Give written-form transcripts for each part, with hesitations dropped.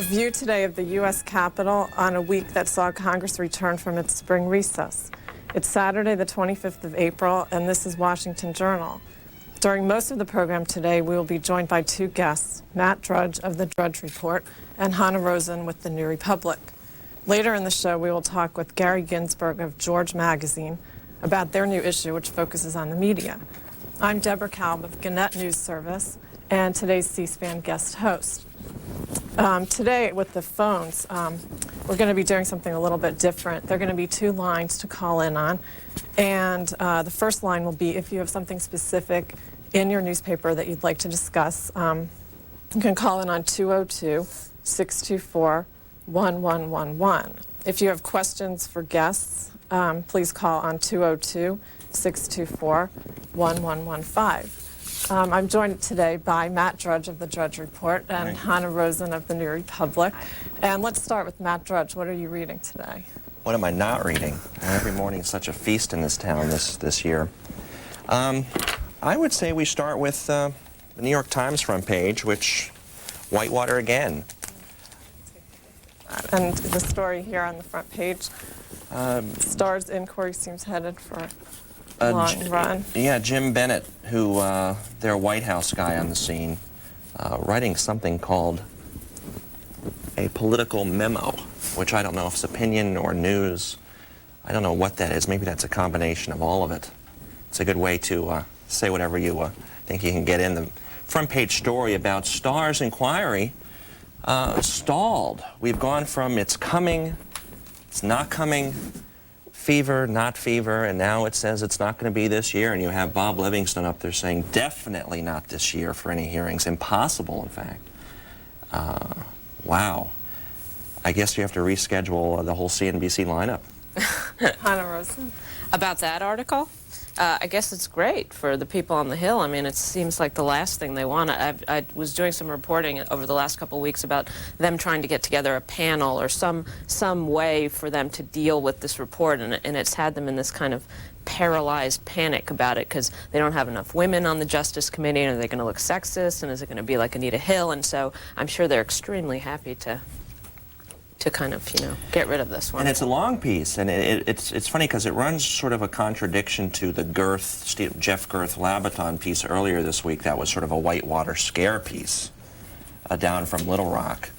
view today of the U.S. Capitol on a week that saw Congress return from its spring recess. It's Saturday, the 25th of April, and this is Washington Journal. During most of the program today, we will be joined by two guests, Matt Drudge of the Drudge Report and Hannah Rosen with the New Republic. Later in the show, we will talk with Gary Ginsberg of George Magazine about their new issue, which focuses on the media. I'm Deborah Kalb of Gannett News Service and today's C-SPAN guest host. Today, with the phones, we're going to be doing something a little bit different. There are going to be two lines to call in on, and the first line will be if you have something specific in your newspaper that you'd like to discuss. You can call in on 202-624-1111. If you have questions for guests, please call on 202-624-1115. I'm joined today by Matt Drudge of the Drudge Report and Hannah Rosen of the New Republic. And let's start with Matt Drudge. What are you reading today? What am I not reading? Every morning is such a feast in this town this year. I would say we start with the New York Times front page, which, Whitewater again. And the story here on the front page, Starr's inquiry seems headed for a long run. Yeah, Jim Bennett, who, their White House guy on the scene, writing something called a political memo, which I don't know if it's opinion or news. I don't know what that is. Maybe that's a combination of all of it. It's a good way to say whatever you think you can get in. The front page story about Starr's inquiry stalled. We've gone from it's coming, it's not coming, fever, not fever, and now it says it's not going to be this year, and you have Bob Livingston up there saying definitely not this year for any hearings. Impossible, in fact. Wow. I guess you have to reschedule the whole CNBC lineup. Hannah Rosen. About that article? I guess it's great for the people on the Hill. I mean, it seems like the last thing they want. I was doing some reporting over the last couple of weeks about them trying to get together a panel or some way for them to deal with this report, and it's had them in this kind of paralyzed panic about it because they don't have enough women on the Justice Committee, and are they going to look sexist, and is it going to be like Anita Hill? And so I'm sure they're extremely happy to kind of, get rid of this one. And it's a long piece, and it's funny because it runs sort of a contradiction to the Jeff Girth Labaton piece earlier this week that was sort of a Whitewater scare piece down from Little Rock.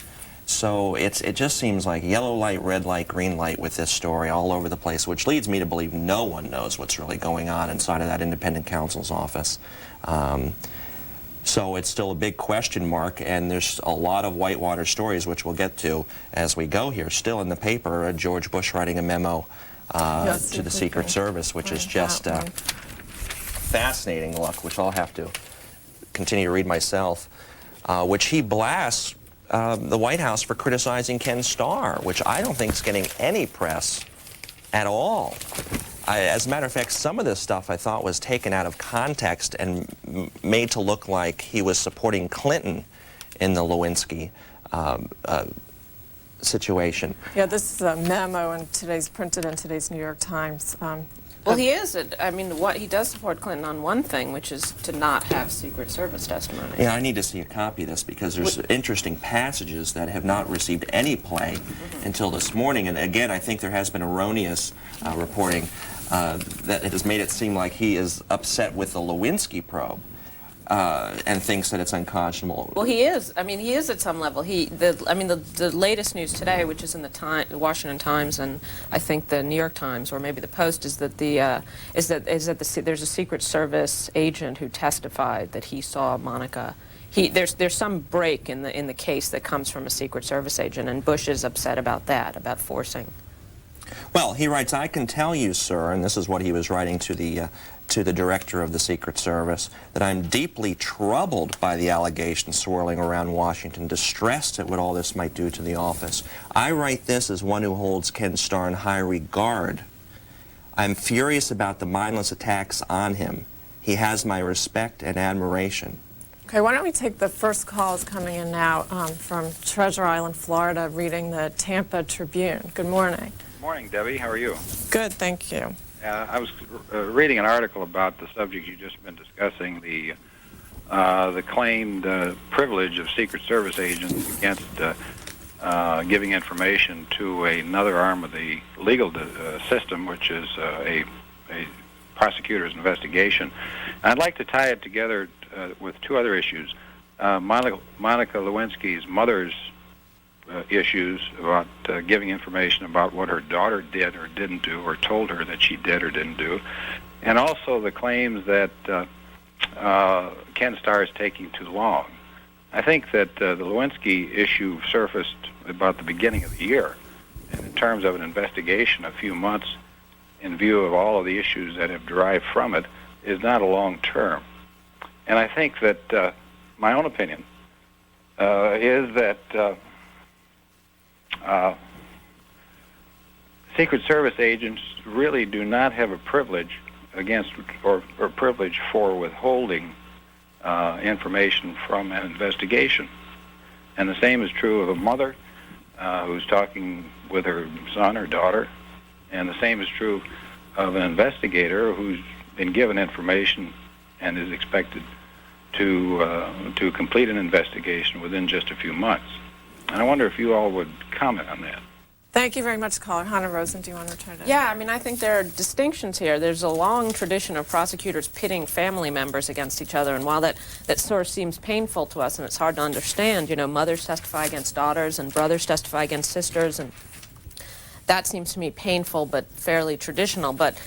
So it just seems like yellow light, red light, green light with this story all over the place, which leads me to believe no one knows what's really going on inside of that independent counsel's office. So it's still a big question mark, and there's a lot of Whitewater stories, which we'll get to as we go here. Still in the paper, George Bush writing a memo to the Secret Service, which is just fascinating look, which I'll have to continue to read myself, which he blasts the White House for criticizing Ken Starr, which I don't think is getting any press at all. As a matter of fact, some of this stuff I thought was taken out of context and made to look like he was supporting Clinton in the Lewinsky situation. Yeah, this is a memo printed in today's New York Times. Well, he is. I mean, he does support Clinton on one thing, which is to not have Secret Service testimony. Yeah, I need to see a copy of this because there's interesting passages that have not received any play until this morning. And again, I think there has been erroneous reporting that it has made it seem like he is upset with the Lewinsky probe and thinks that it's unconscionable. Well, he is. I mean, he is at some level. The latest news today, which is in the Washington Times and I think the New York Times or maybe the Post, is that there's a Secret Service agent who testified that he saw Monica. There's some break in the case that comes from a Secret Service agent, and Bush is upset about that, about forcing. Well, he writes, I can tell you, sir, and this is what he was writing to the director of the Secret Service, that I'm deeply troubled by the allegations swirling around Washington, distressed at what all this might do to the office. I write this as one who holds Ken Starr in high regard. I'm furious about the mindless attacks on him. He has my respect and admiration. Okay, why don't we take the first calls coming in now from Treasure Island, Florida, reading the Tampa Tribune. Good morning. Good morning, Debbie. How are you? Good, thank you. I was reading an article about the subject you've just been discussing, the claimed privilege of Secret Service agents against giving information to another arm of the legal system, which is a prosecutor's investigation. And I'd like to tie it together with two other issues. Monica Lewinsky's mother's issues about giving information about what her daughter did or didn't do, or told her that she did or didn't do, and also the claims that Ken Starr is taking too long. I think that the Lewinsky issue surfaced about the beginning of the year, and in terms of an investigation, a few months in view of all of the issues that have derived from it is not a long term. And I think that my own opinion is that Secret Service agents really do not have a privilege against or privilege for withholding information from an investigation. And the same is true of a mother who's talking with her son or daughter, and the same is true of an investigator who's been given information and is expected to complete an investigation within just a few months. And I wonder if you all would comment on that. Thank you very much, caller. Hannah Rosen, do you want to return to that? Yeah, I mean, I think there are distinctions here. There's a long tradition of prosecutors pitting family members against each other, and while that sort of seems painful to us and it's hard to understand, you know, mothers testify against daughters and brothers testify against sisters, and that seems to me painful but fairly traditional. But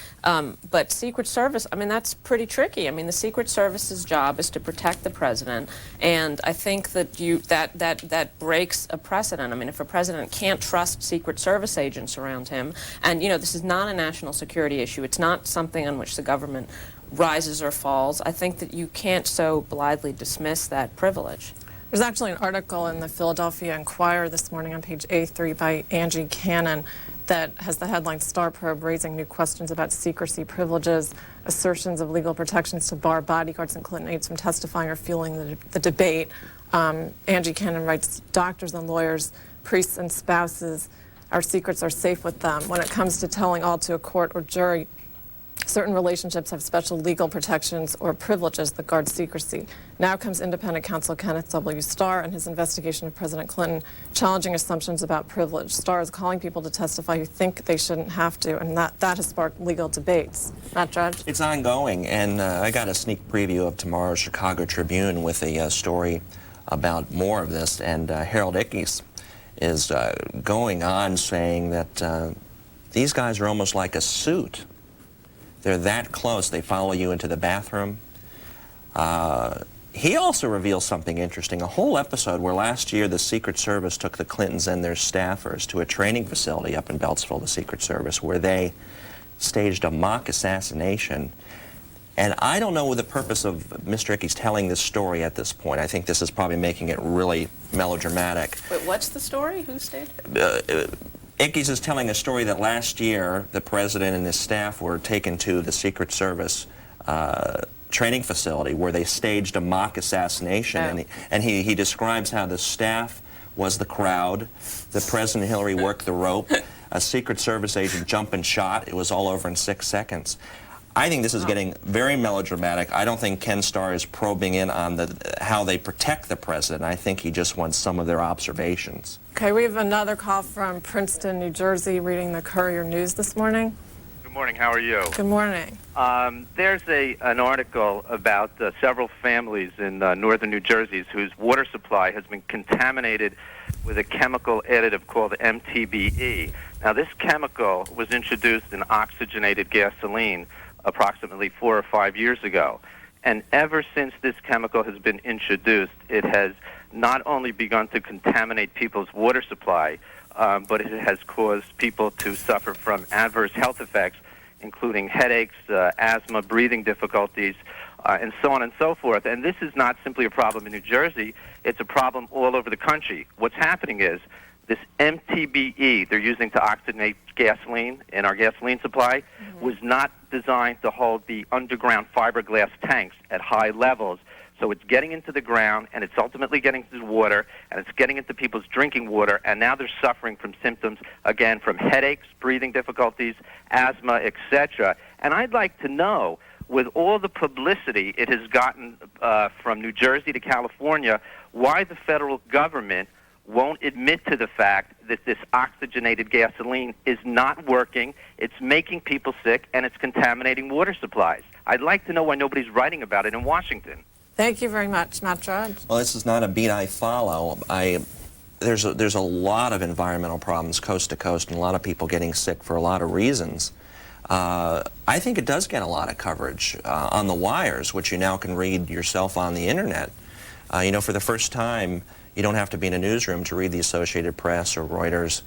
Secret Service, I mean, that's pretty tricky. I mean, the Secret Service's job is to protect the president, and I think that that breaks a precedent. I mean, if a president can't trust Secret Service agents around him, and, you know, this is not a national security issue. It's not something on which the government rises or falls. I think that you can't so blithely dismiss that privilege. There's actually an article in the Philadelphia Inquirer this morning on page A3 by Angie Cannon that has the headline, "Starr Probe Raising New Questions About Secrecy Privileges, Assertions of Legal Protections to Bar Bodyguards and Clinton Aides from Testifying or Fueling the Debate." Angie Cannon writes, "Doctors and lawyers, priests and spouses, our secrets are safe with them. When it comes to telling all to a court or jury, certain relationships have special legal protections or privileges that guard secrecy. Now comes independent counsel Kenneth W. Starr and his investigation of President Clinton, challenging assumptions about privilege. Starr is calling people to testify who think they shouldn't have to, and that has sparked legal debates." Matt Drudge? It's ongoing, and I got a sneak preview of tomorrow's Chicago Tribune with a story about more of this, and Harold Ickes is going on saying that these guys are almost like a suit. They're that close, they follow you into the bathroom. He also reveals something interesting, a whole episode where last year the Secret Service took the Clintons and their staffers to a training facility up in Beltsville, the Secret Service, where they staged a mock assassination. And I don't know the purpose of Mr. Ickes telling this story at this point. I think this is probably making it really melodramatic. Wait, what's the story? Who stayed? Ickes is telling a story that last year the president and his staff were taken to the Secret Service training facility where they staged a mock assassination. Oh. And he describes how the staff was the crowd, the President Hillary worked the rope, a Secret Service agent jumped and shot. It was all over in 6 seconds. I think this is getting very melodramatic. I don't think Ken Starr is probing in on how they protect the president. I think he just wants some of their observations. Okay, we have another call from Princeton, New Jersey, reading the Courier News this morning. Good morning. How are you? Good morning. There's an article about several families in northern New Jersey whose water supply has been contaminated with a chemical additive called MTBE. Now, this chemical was introduced in oxygenated gasoline approximately 4 or 5 years ago. And ever since this chemical has been introduced, it has not only begun to contaminate people's water supply, but it has caused people to suffer from adverse health effects, including headaches, asthma, breathing difficulties, and so on and so forth. And this is not simply a problem in New Jersey. It's a problem all over the country. What's happening is this MTBE they're using to oxygenate gasoline in our gasoline supply was not designed to hold the underground fiberglass tanks at high levels. So it's getting into the ground, and it's ultimately getting into the water, and it's getting into people's drinking water, and now they're suffering from symptoms, again, from headaches, breathing difficulties, asthma, etc. And I'd like to know, with all the publicity it has gotten from New Jersey to California, why the federal government won't admit to the fact that this oxygenated gasoline is not working, it's making people sick, and it's contaminating water supplies. I'd like to know why nobody's writing about it in Washington. Thank you very much, Matt Drudge. Well, this is not a beat I follow. There's a lot of environmental problems coast to coast, and a lot of people getting sick for a lot of reasons. I think it does get a lot of coverage on the wires, which you now can read yourself on the internet. You know, for the first time, you don't have to be in a newsroom to read the Associated Press or Reuters.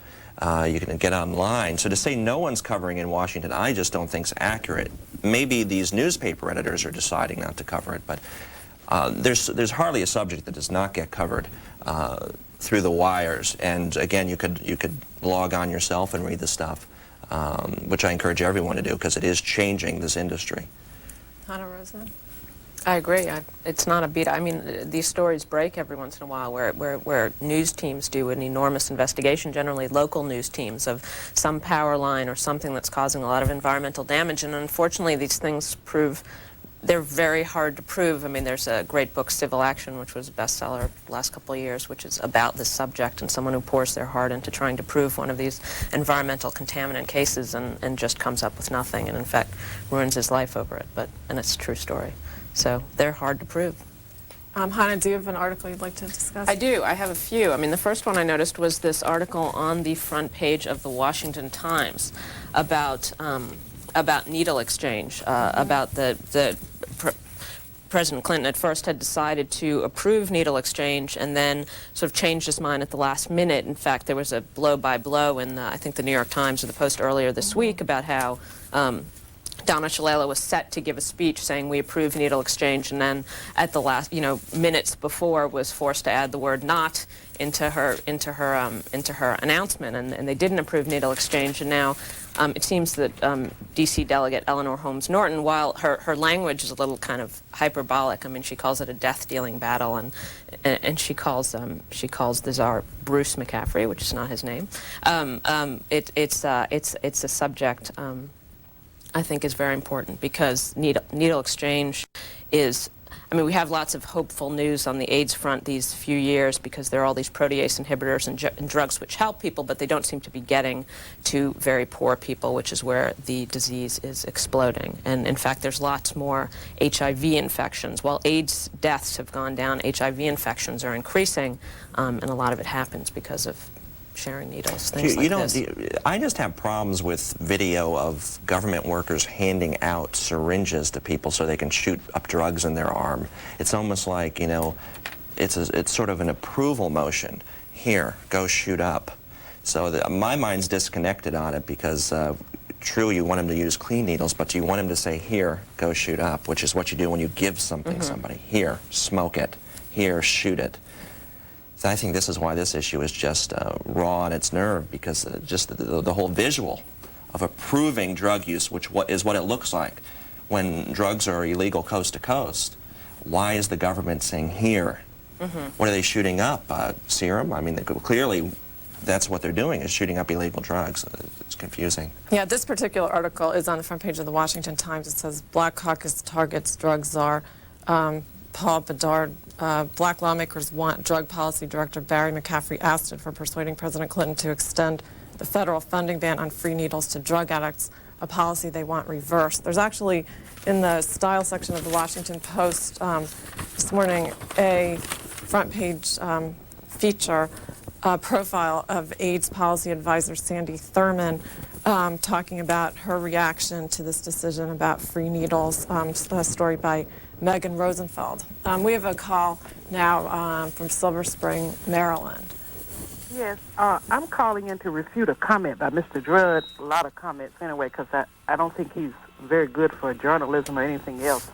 You can get online. So to say no one's covering in Washington, I just don't think is accurate. Maybe these newspaper editors are deciding not to cover it, but there's hardly a subject that does not get covered through the wires. And again, you could log on yourself and read the stuff, which I encourage everyone to do because it is changing this industry. Hannah Roseman? I agree. It's not a beat. I mean, these stories break every once in a while where news teams do an enormous investigation, generally local news teams, of some power line or something that's causing a lot of environmental damage. And unfortunately, these things they're very hard to prove. I mean, there's a great book, Civil Action, which was a bestseller the last couple of years, which is about this subject and someone who pours their heart into trying to prove one of these environmental contaminant cases and just comes up with nothing and, in fact, ruins his life over it. And it's a true story. So they're hard to prove. Hannah, do you have an article you'd like to discuss? I do. I have a few. I mean, the first one I noticed was this article on the front page of the Washington Times about needle exchange, about President Clinton at first had decided to approve needle exchange and then sort of changed his mind at the last minute. In fact, there was a blow-by-blow in, I think, the New York Times or the Post earlier this week about how Donna Shalala was set to give a speech saying we approve needle exchange, and then at the last, minutes before, was forced to add the word "not" into her announcement, and they didn't approve needle exchange. And now it seems that D.C. Delegate Eleanor Holmes Norton, while her language is a little kind of hyperbolic, I mean, she calls it a death-dealing battle, and she calls the czar Bruce McCaffrey, which is not his name. It's a subject. I think is very important because needle exchange is, I mean, we have lots of hopeful news on the AIDS front these few years because there are all these protease inhibitors and drugs which help people, but they don't seem to be getting to very poor people, which is where the disease is exploding. And in fact, there's lots more HIV infections. While AIDS deaths have gone down, HIV infections are increasing, and a lot of it happens because of sharing needles, things like this. I just have problems with video of government workers handing out syringes to people so they can shoot up drugs in their arm. It's almost like, it's sort of an approval motion. Here, go shoot up. So my mind's disconnected on it because true, you want him to use clean needles, but you want him to say, here, go shoot up, which is what you do when you give something to somebody. Here, smoke it. Here, shoot it. So I think this is why this issue is just raw on its nerve, because just the whole visual of approving drug use, which is what it looks like when drugs are illegal coast to coast. Why is the government saying here? What are they shooting up? Serum? I mean, clearly that's what they're doing, is shooting up illegal drugs. It's confusing. Yeah, this particular article is on the front page of the Washington Times. It says, Black Caucus targets drug czar Paul Bedard. Black lawmakers want Drug Policy Director Barry McCaffrey ousted for persuading President Clinton to extend the federal funding ban on free needles to drug addicts, a policy they want reversed. There's actually, in the style section of the Washington Post this morning, a front page feature profile of AIDS policy advisor Sandy Thurman talking about her reaction to this decision about free needles. A story by Megan Rosenfeld. We have a call now from Silver Spring, Maryland. Yes, I'm calling in to refute a comment by Mr. Drudge, a lot of comments anyway, because I don't think he's very good for journalism or anything else.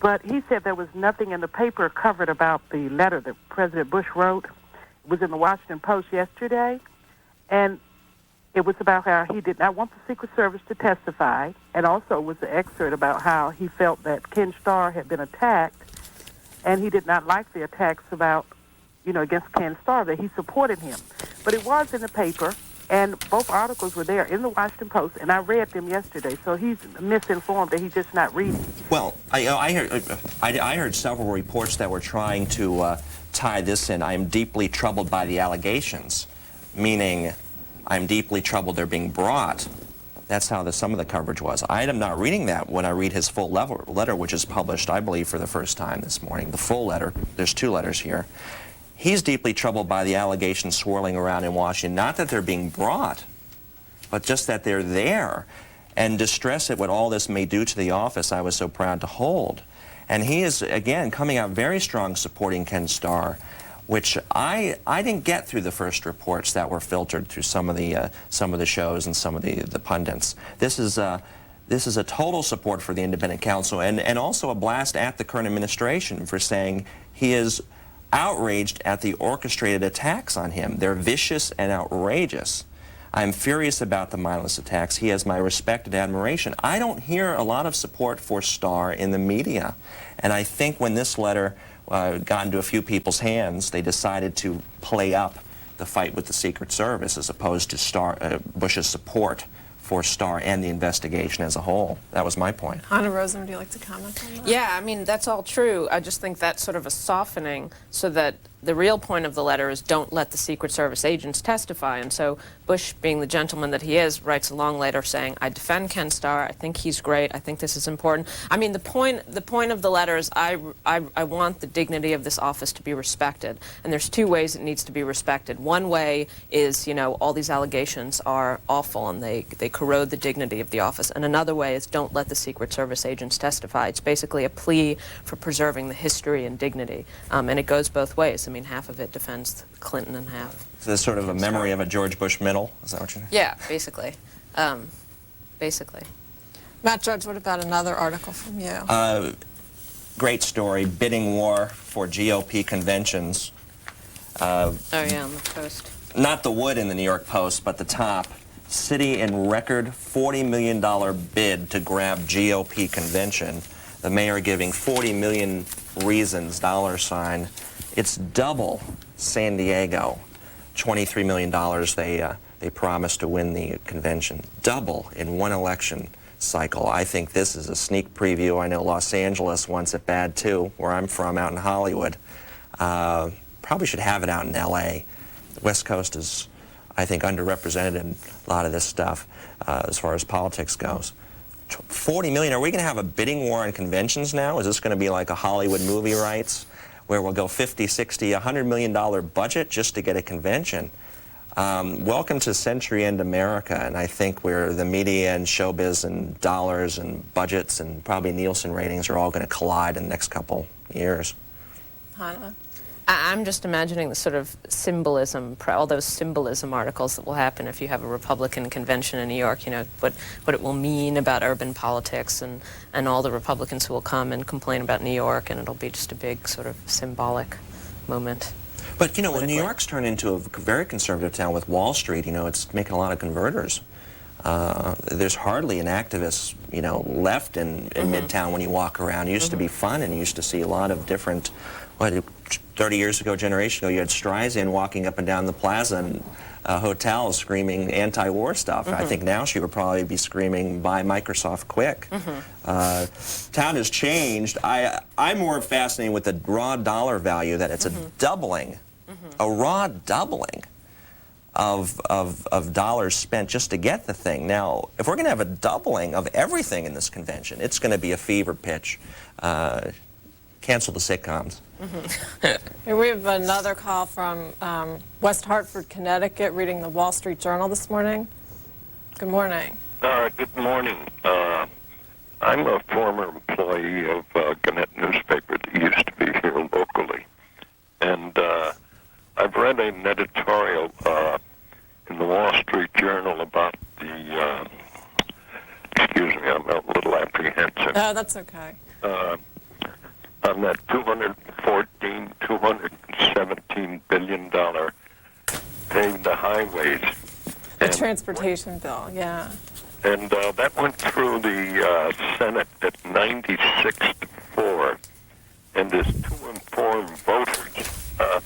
But he said there was nothing in the paper covered about the letter that President Bush wrote. It was in the Washington Post yesterday, and it was about how he did not want the Secret Service to testify, and also was the excerpt about how he felt that Ken Starr had been attacked, and he did not like the attacks about, against Ken Starr, that he supported him. But it was in the paper, and both articles were there in the Washington Post, and I read them yesterday, so he's misinformed that he's just not reading. Well, I heard several reports that were trying to tie this in. I'm deeply troubled by the allegations, meaning I'm deeply troubled they're being brought. That's how some of the coverage was. I am not reading that when I read his full letter, which is published, I believe, for the first time this morning. The full letter. There's 2 letters here. He's deeply troubled by the allegations swirling around in Washington. Not that they're being brought, but just that they're there, and distress at what all this may do to the office I was so proud to hold. And he is, again, coming out very strong supporting Ken Starr, which I didn't get through the first reports that were filtered through some of the shows and some of the pundits. This is a total support for the independent counsel, and also a blast at the current administration for saying he is outraged at the orchestrated attacks on him. They're vicious and outrageous. I'm furious about the mindless attacks. He has my respect and admiration. I don't hear a lot of support for Starr in the media, and I think when this letter got into a few people's hands, they decided to play up the fight with the Secret Service as opposed to Bush's support for Starr and the investigation as a whole. That was my point. Hannah Rosen, would you like to comment on that? Yeah, I mean, that's all true. I just think that's sort of a softening so that the real point of the letter is don't let the Secret Service agents testify. And so Bush, being the gentleman that he is, writes a long letter saying, I defend Ken Starr. I think he's great. I think this is important. I mean, the point of the letter is I want the dignity of this office to be respected. And there's 2 ways it needs to be respected. One way is, you know, all these allegations are awful and they corrode the dignity of the office. And another way is don't let the Secret Service agents testify. It's basically a plea for preserving the history and dignity. And it goes both ways. I mean, half of it defends Clinton and half. So this is sort of a memory of a George Bush middle? Is that what you're saying? Yeah, basically. Basically. Matt Drudge, what about another article from you? Great story, bidding war for GOP conventions. Oh, yeah, on the Post. Not the wood in the New York Post, but the top. City in record $40 million bid to grab GOP convention. The mayor giving 40 million reasons, $. It's double San Diego. $23 million they promised to win the convention. Double in one election cycle. I think this is a sneak preview. I know Los Angeles wants it bad too, where I'm from, out in Hollywood. Probably should have it out in LA. The West Coast is, I think, underrepresented in a lot of this stuff as far as politics goes. 40 million, are we going to have a bidding war on conventions now? Is this going to be like a Hollywood movie rights where we'll go 50, 60, $100 million budget just to get a convention? Welcome to century-end America, and I think where the media and showbiz and dollars and budgets and probably Nielsen ratings are all going to collide in the next couple years. Hannah? I'm just imagining the sort of symbolism, all those symbolism articles that will happen if you have a Republican convention in New York, you know, what it will mean about urban politics and all the Republicans who will come and complain about New York, and it'll be just a big sort of symbolic moment. But, you know, when New York's turned into a very conservative town with Wall Street, you know, it's making a lot of converters. There's hardly an activist, you know, left in Midtown when you walk around. It used to be fun, and you used to see a lot of different, 30 years ago, generation ago, you had Streisand walking up and down the plaza and hotels screaming anti-war stuff. I think now she would probably be screaming, buy Microsoft quick. Town has changed. I'm more fascinated with the raw dollar value, that it's a doubling, a raw doubling of dollars spent just to get the thing. Now, if we're going to have a doubling of everything in this convention, it's going to be a fever pitch. Cancel the sitcoms. Here we have another call from West Hartford, Connecticut, reading the Wall Street Journal this morning. Good morning. Good morning. I'm a former employee of Gannett newspaper that used to be here locally. And I've read an editorial in the Wall Street Journal about the, excuse me, I'm a little apprehensive. Oh, that's okay. On that $217 billion paved the highways. The transportation bill, yeah. And that went through the Senate at 96-4, and is to inform voters. I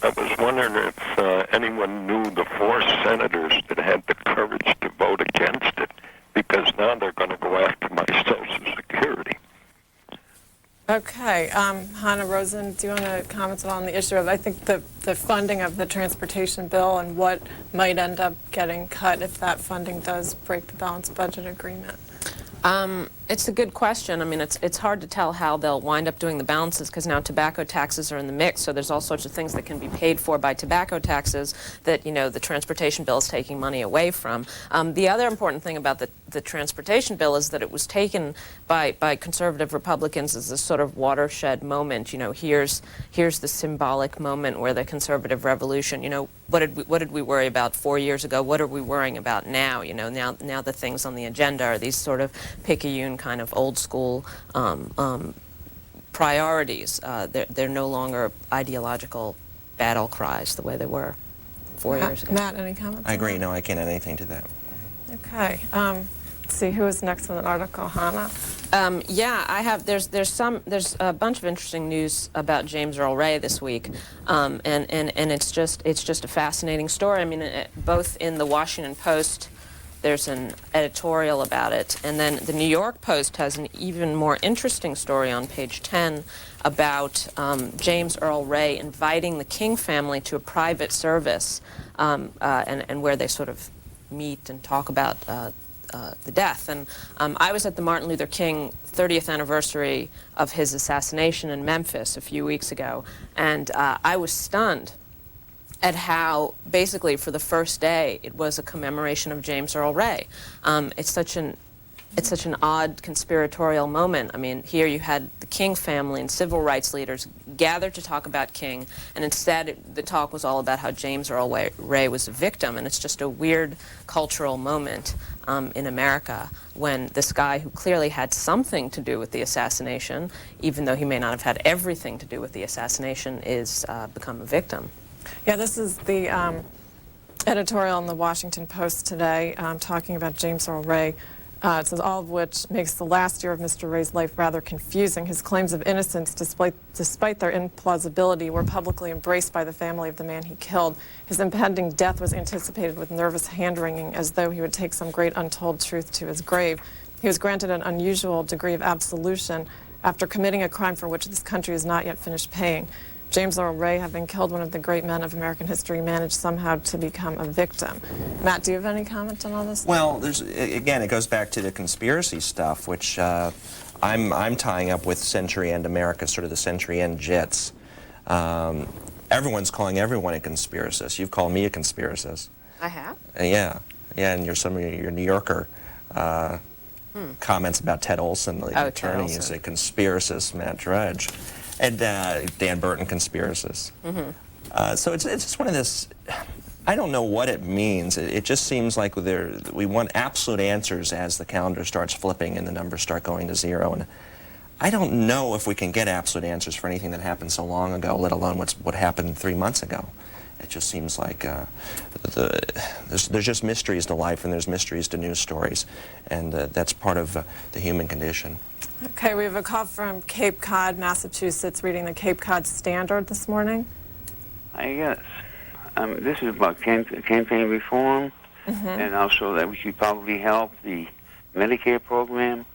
was wondering if anyone knew the 4 senators that had the courage to vote against it, because now they're going to go after my Social Security. Okay, Hannah Rosen, do you want to comment on the issue of, I think, the funding of the transportation bill and what might end up getting cut if that funding does break the balanced budget agreement? It's a good question. I mean, it's hard to tell how they'll wind up doing the balances because now tobacco taxes are in the mix, so there's all sorts of things that can be paid for by tobacco taxes that, you know, the transportation bill is taking money away from. The other important thing about the transportation bill is that it was taken by conservative Republicans as a sort of watershed moment. You know, here's the symbolic moment where the conservative revolution, you know, what did we worry about 4 years ago? What are we worrying about now? You know, now the things on the agenda are these sort of picayune kind of old school priorities. They're no longer ideological battle cries the way they were 4 years ago. Matt, any comments? I agree. No, I can't add anything to that. Okay. Let's see, who is next with an article? Hannah? Yeah, I have. There's a bunch of interesting news about James Earl Ray this week, and it's just a fascinating story. I mean, both in the Washington Post, there's an editorial about it, and then the New York Post has an even more interesting story on page 10 about James Earl Ray inviting the King family to a private service, and where they sort of meet and talk about the death. And I was at the Martin Luther King 30th anniversary of his assassination in Memphis a few weeks ago, and I was stunned at how basically for the first day it was a commemoration of James Earl Ray. It's such an odd conspiratorial moment. I mean, here you had the King family and civil rights leaders gathered to talk about King, and instead the talk was all about how James Earl Ray was a victim, and it's just a weird cultural moment in America when this guy who clearly had something to do with the assassination, even though he may not have had everything to do with the assassination, is become a victim. Yeah, this is the editorial in the Washington Post today talking about James Earl Ray. It says, all of which makes the last year of Mr. Ray's life rather confusing. His claims of innocence, despite their implausibility, were publicly embraced by the family of the man he killed. His impending death was anticipated with nervous hand-wringing, as though he would take some great untold truth to his grave. He was granted an unusual degree of absolution after committing a crime for which this country has not yet finished paying. James Earl Ray, having killed one of the great men of American history, managed somehow to become a victim. Matt, do you have any comment on all this? Well, again, it goes back to the conspiracy stuff, which I'm tying up with Century End America, sort of the Century End jits. Everyone's calling everyone a conspiracist. You've called me a conspiracist. I have? Yeah, and your New Yorker comments about Ted Olson, the attorney, is a conspiracist, Matt Drudge. And Dan Burton, conspiracist. Mm-hmm. So it's just one of this, I don't know what it means. It just seems like we want absolute answers as the calendar starts flipping and the numbers start going to zero. And I don't know if we can get absolute answers for anything that happened so long ago, let alone what happened 3 months ago. It just seems like there's just mysteries to life, and there's mysteries to news stories, and that's part of the human condition. Okay, we have a call from Cape Cod, Massachusetts, reading the Cape Cod Standard this morning. Yes. This is about campaign reform, and also that we should probably help the Medicare program.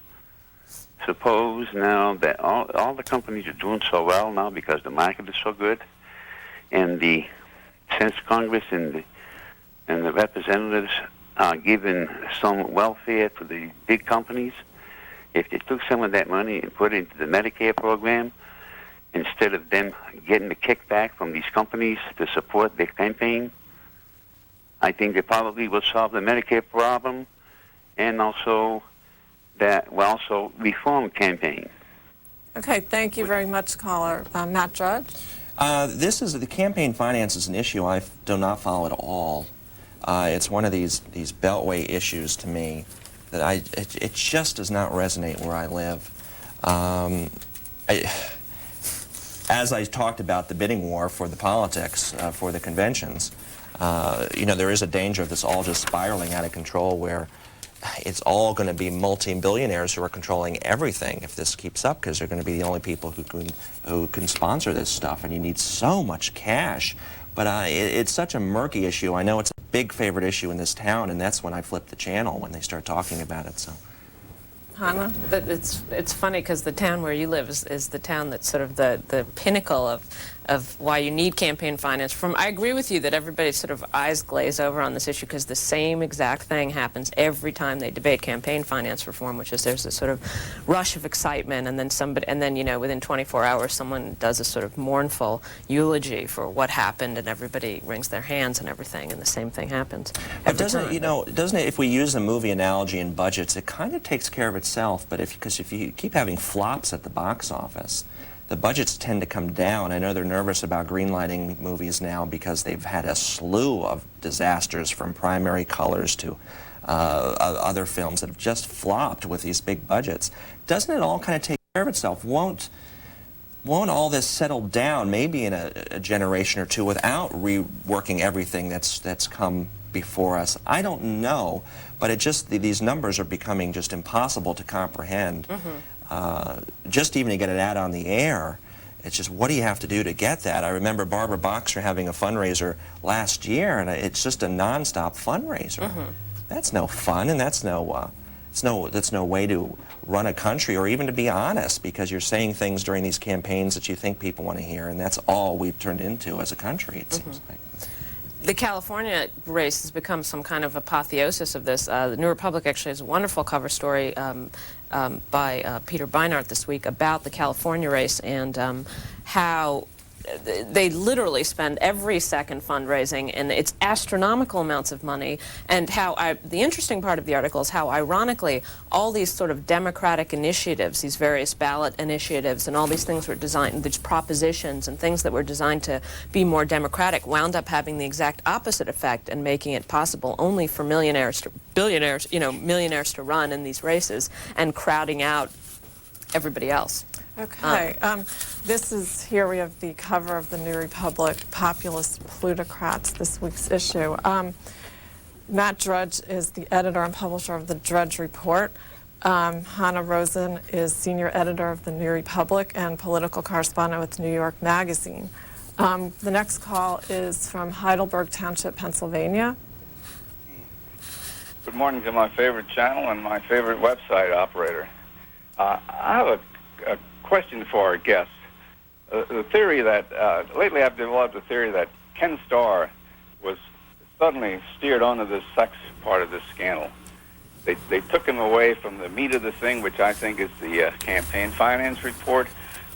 Suppose now that all the companies are doing so well now because the market is so good, and since Congress and the representatives are giving some welfare to the big companies, if they took some of that money and put it into the Medicare program, instead of them getting the kickback from these companies to support their campaign, I think they probably will solve the Medicare problem, and also that will also reform campaign. Okay, thank you very much, caller. Matt Drudge? The campaign finance is an issue I do not follow at all. It's one of these beltway issues to me that it just does not resonate where I live. As I talked about the bidding war for the politics, for the conventions, there is a danger of this all just spiraling out of control where it's all going to be multi-billionaires who are controlling everything if this keeps up, because they're going to be the only people who can sponsor this stuff, and you need so much cash. But it's such a murky issue. I know it's a big favorite issue in this town, and that's when I flip the channel when they start talking about it. So. Hannah? It's funny because the town where you live is the town that's sort of the pinnacle of why you need campaign finance. I agree with you that everybody's sort of eyes glaze over on this issue because the same exact thing happens every time they debate campaign finance reform, which is there's a sort of rush of excitement, and then you know, within 24 hours someone does a sort of mournful eulogy for what happened, and everybody wrings their hands and everything, and the same thing happens. But doesn't it, if we use a movie analogy in budgets, it kind of takes care of itself, but because if you keep having flops at the box office, the budgets tend to come down. I know they're nervous about greenlighting movies now because they've had a slew of disasters, from Primary Colors to other films that have just flopped with these big budgets. Doesn't it all kind of take care of itself? Won't all this settle down maybe in a generation or two without reworking everything that's come before us? I don't know, but these numbers are becoming just impossible to comprehend. Just even to get it out on the air, it's just, what do you have to do to get that? I remember Barbara Boxer having a fundraiser last year, and it's just a nonstop fundraiser. That's no fun, and that's no way to run a country, or even to be honest, because you're saying things during these campaigns that you think people want to hear, and that's all we've turned into as a country, it seems like. The California race has become some kind of apotheosis of this. The New Republic actually has a wonderful cover story by Peter Beinart this week about the California race and how they literally spend every second fundraising, and it's astronomical amounts of money. And the interesting part of the article is how, ironically, all these sort of democratic initiatives, these various ballot initiatives, and all these things were designed, these propositions and things that were designed to be more democratic, wound up having the exact opposite effect and making it possible only for millionaires to run in these races and crowding out everybody else. Okay. Here we have the cover of the New Republic, Populist Plutocrats, this week's issue. Matt Drudge is the editor and publisher of the Drudge Report. Hannah Rosen is senior editor of the New Republic and political correspondent with New York Magazine. The next call is from Heidelberg Township, Pennsylvania. Good morning to my favorite channel and my favorite website operator. I have a question for our guests. The theory that, lately I've developed a theory that Ken Starr was suddenly steered onto the sex part of this scandal. They took him away from the meat of the thing, which I think is the campaign finance report,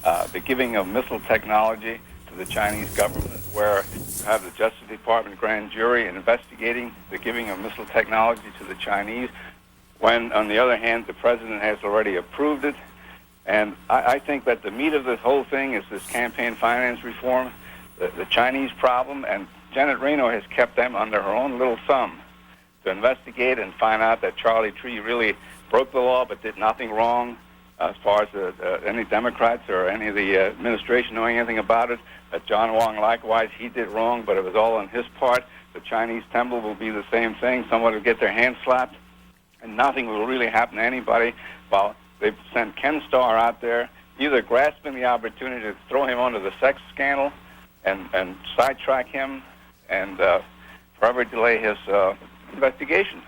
the giving of missile technology to the Chinese government, where you have the Justice Department grand jury investigating the giving of missile technology to the Chinese, when, on the other hand, the president has already approved it. And I think that the meat of this whole thing is this campaign finance reform, the Chinese problem, and Janet Reno has kept them under her own little thumb to investigate and find out that Charlie Tree really broke the law but did nothing wrong, as far as any Democrats or any of the administration knowing anything about it. That John Wong, likewise, he did wrong, but it was all on his part. The Chinese temple will be the same thing. Someone will get their hand slapped, and nothing will really happen to anybody. While they've sent Ken Starr out there, either grasping the opportunity to throw him under the sex scandal and sidetrack him and forever delay his investigation.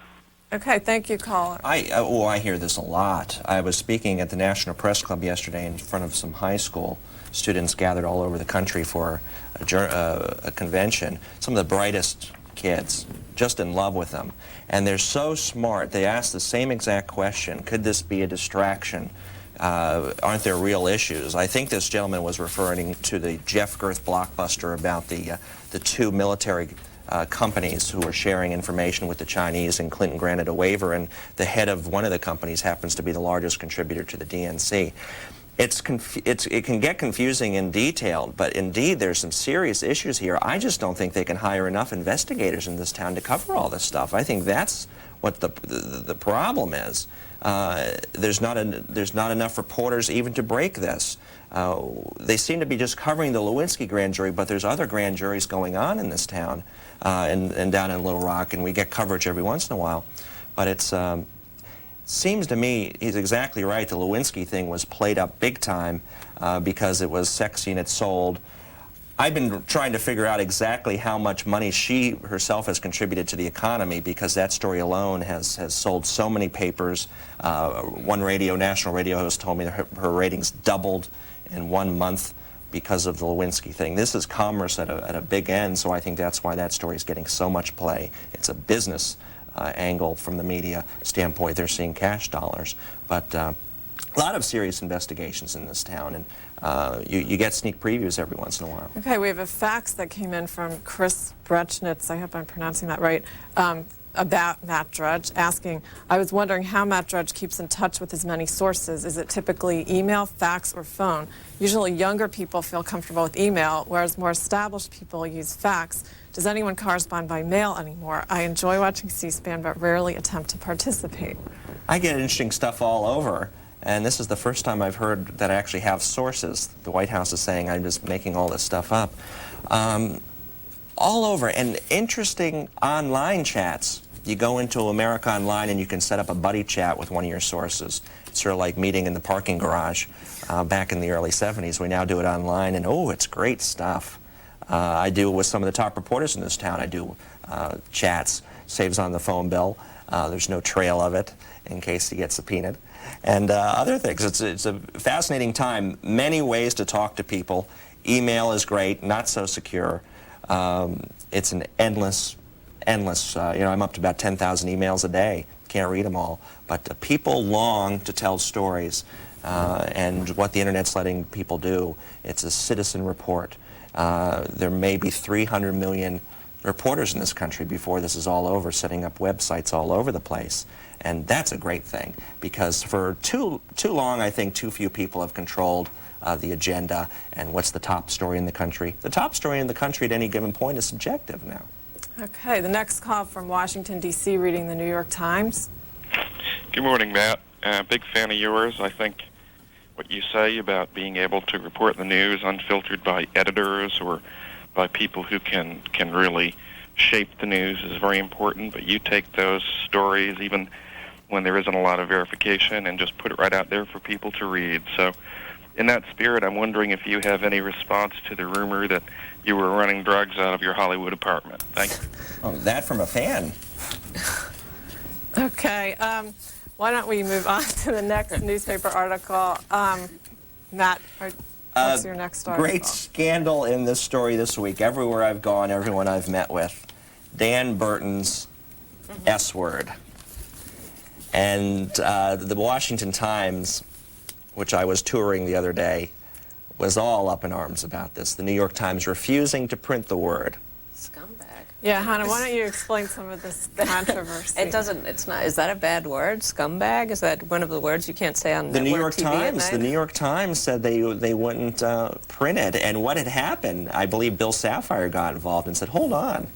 Okay, thank you, caller. I hear this a lot. I was speaking at the National Press Club yesterday in front of some high school students gathered all over the country for a convention. Some of the brightest kids, just in love with them. And they're so smart, they ask the same exact question: could this be a distraction? Aren't there real issues? I think this gentleman was referring to the Jeff Girth blockbuster about the two military companies who were sharing information with the Chinese, and Clinton granted a waiver, and the head of one of the companies happens to be the largest contributor to the DNC. It can get confusing in detail, but indeed there's some serious issues here. I just don't think they can hire enough investigators in this town to cover all this stuff. I think that's what the problem is. There's not enough reporters even to break this. They seem to be just covering the Lewinsky grand jury, but there's other grand juries going on in this town and down in Little Rock, and we get coverage every once in a while. But it's seems to me he's exactly right. The Lewinsky thing was played up big time because it was sexy and it sold. I've been trying to figure out exactly how much money she herself has contributed to the economy, because that story alone has sold so many papers. One national radio host told me that her ratings doubled in 1 month because of the Lewinsky thing. This is commerce at a big end, so I think that's why that story is getting so much play. It's a business angle from the media standpoint. They're seeing cash dollars. But a lot of serious investigations in this town, and you get sneak previews every once in a while. Okay, we have a fax that came in from Chris Brechnitz, I hope I'm pronouncing that right, about Matt Drudge, asking, I was wondering how Matt Drudge keeps in touch with his many sources. Is it typically email, fax, or phone? Usually younger people feel comfortable with email, whereas more established people use fax. Does anyone correspond by mail anymore? I enjoy watching C-SPAN, but rarely attempt to participate. I get interesting stuff all over. And this is the first time I've heard that I actually have sources. The White House is saying I'm just making all this stuff up. All over, and interesting online chats. You go into America Online and you can set up a buddy chat with one of your sources. It's sort of like meeting in the parking garage back in the early 70s. We now do it online, and oh, it's great stuff. I do with some of the top reporters in this town. I do chats, saves on the phone bill. There's no trail of it in case he gets subpoenaed. And other things. It's a fascinating time. Many ways to talk to people. Email is great, not so secure. It's an endless, I'm up to about 10,000 emails a day. Can't read them all. But people long to tell stories, and what the Internet's letting people do. It's a citizen report. There may be 300 million reporters in this country before this is all over, setting up websites all over the place. And that's a great thing, because for too long, I think too few people have controlled the agenda and what's the top story in the country. The top story in the country at any given point is subjective now. Okay, the next call from Washington, D.C., reading the New York Times. Good morning, Matt. Big fan of yours. I think what you say about being able to report the news unfiltered by editors or by people who can really shape the news is very important, but you take those stories, even when there isn't a lot of verification, and just put it right out there for people to read. So in that spirit, I'm wondering if you have any response to the rumor that you were running drugs out of your Hollywood apartment. Thank you. Oh, that from a fan. Okay, why don't we move on to the next newspaper article. Matt, what's your next article? Great scandal in this story this week. Everywhere I've gone, everyone I've met with. Dan Burton's S-word. And the Washington Times, which I was touring the other day, was all up in arms about this. The New York Times refusing to print the word. Scumbag. Yeah, Hannah, why don't you explain some of this controversy? It's not, is that a bad word, scumbag? Is that one of the words you can't say on the New York TV Times? The New York Times said they wouldn't print it. And what had happened, I believe Bill Sapphire got involved and said, hold on,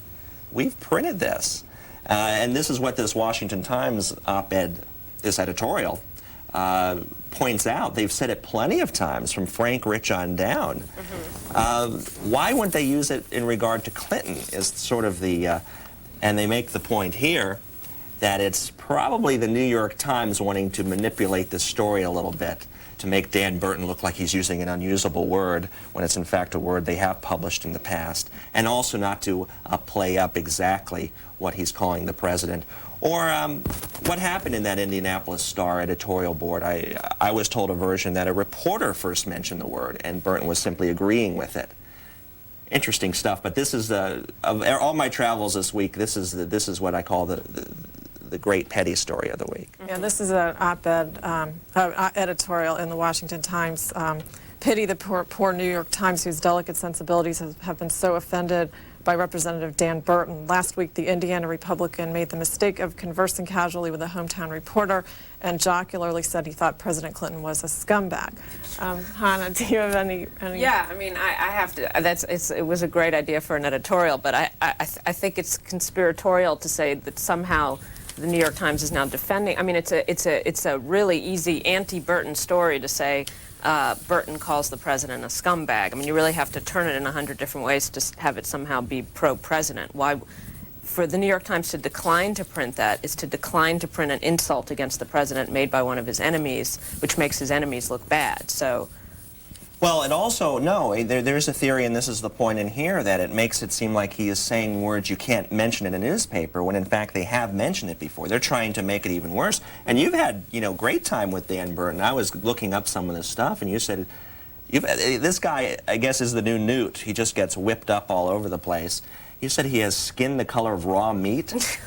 we've printed this. And this is what this Washington Times op-ed, this editorial, points out. They've said it plenty of times, from Frank Rich on down. Why wouldn't they use it in regard to Clinton is sort of the, and they make the point here that it's probably the New York Times wanting to manipulate this story a little bit to make Dan Burton look like he's using an unusable word when it's in fact a word they have published in the past, and also not to play up exactly what he's calling the president. Or what happened in that Indianapolis Star editorial board. I was told a version that a reporter first mentioned the word and Burton was simply agreeing with it. Interesting stuff, but this is, of all my travels this week, this is what I call the great petty story of the week. Yeah, this is an op-ed editorial in the Washington Times. Pity the poor New York Times, whose delicate sensibilities have been so offended by Representative Dan Burton. Last week, the Indiana Republican made the mistake of conversing casually with a hometown reporter and jocularly said he thought President Clinton was a scumbag. Hannah, do you have any? Yeah, I mean, I have to. It was a great idea for an editorial, but I think it's conspiratorial to say that somehow the New York Times is now defending. I mean, it's a really easy anti-Burton story to say Burton calls the president a scumbag. I mean, you really have to turn it in 100 different ways to have it somehow be pro-president. Why? For the New York Times to decline to print that is to decline to print an insult against the president made by one of his enemies, which makes his enemies look bad. So, Well, and also, no, there's a theory, and this is the point in here, that it makes it seem like he is saying words you can't mention in a newspaper, when in fact they have mentioned it before. They're trying to make it even worse. And you've had, great time with Dan Burton. I was looking up some of this stuff, and you said, this guy, I guess, is the new Newt. He just gets whipped up all over the place. You said he has skin the color of raw meat?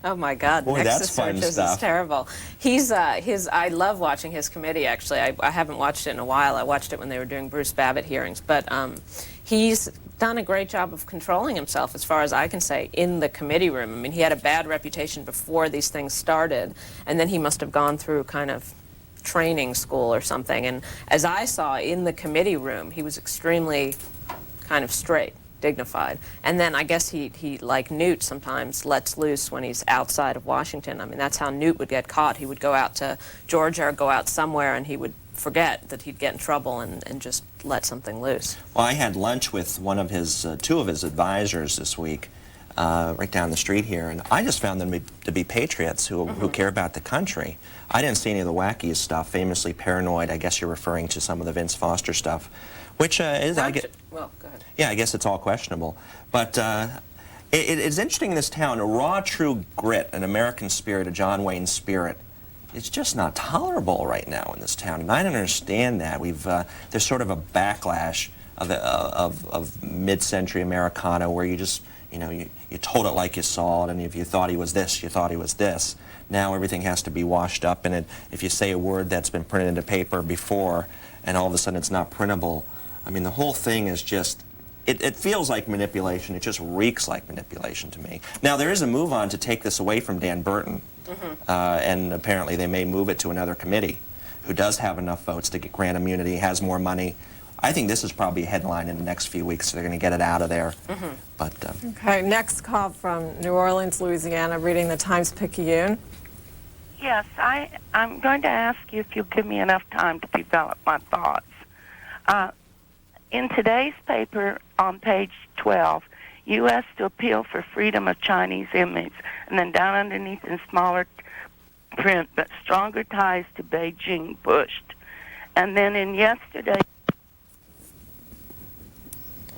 Oh my God! Boy, that's fun Searches stuff. is terrible. He's I love watching his committee. Actually, I haven't watched it in a while. I watched it when they were doing Bruce Babbitt hearings, but he's done a great job of controlling himself, as far as I can say, in the committee room. I mean, he had a bad reputation before these things started, and then he must have gone through kind of training school or something. And as I saw in the committee room, he was extremely kind of straight, dignified. And then I guess he, like Newt, sometimes lets loose when he's outside of Washington. I mean, that's how Newt would get caught. He would go out to Georgia or go out somewhere, and he would forget that he'd get in trouble and just let something loose. Well, I had lunch with one of his, two of his advisors this week, right down the street here, and I just found them to be patriots who care about the country. I didn't see any of the wacky stuff, famously paranoid. I guess you're referring to some of the Vince Foster stuff, which is, well, go ahead. Yeah, I guess it's all questionable. But it's interesting in this town, a raw, true grit, an American spirit, a John Wayne spirit. It's just not tolerable right now in this town, and I don't understand that. There's sort of a backlash of mid-century Americana where you just, you told it like you saw it, and if you thought he was this, you thought he was this. Now everything has to be washed up, and if you say a word that's been printed into paper before, and all of a sudden it's not printable, I mean, the whole thing is just, it feels like manipulation. It just reeks like manipulation to me. Now, there is a move on to take this away from Dan Burton, and apparently they may move it to another committee who does have enough votes to grant immunity, has more money. I think this is probably a headline in the next few weeks, so they're going to get it out of there. But Okay, next call from New Orleans, Louisiana, reading the Times-Picayune. Yes, I'm going to ask you if you'll give me enough time to develop my thoughts. In today's paper on page 12, U.S. to appeal for freedom of Chinese image, and then down underneath in smaller print, but stronger ties to Beijing pushed. And then in yesterday...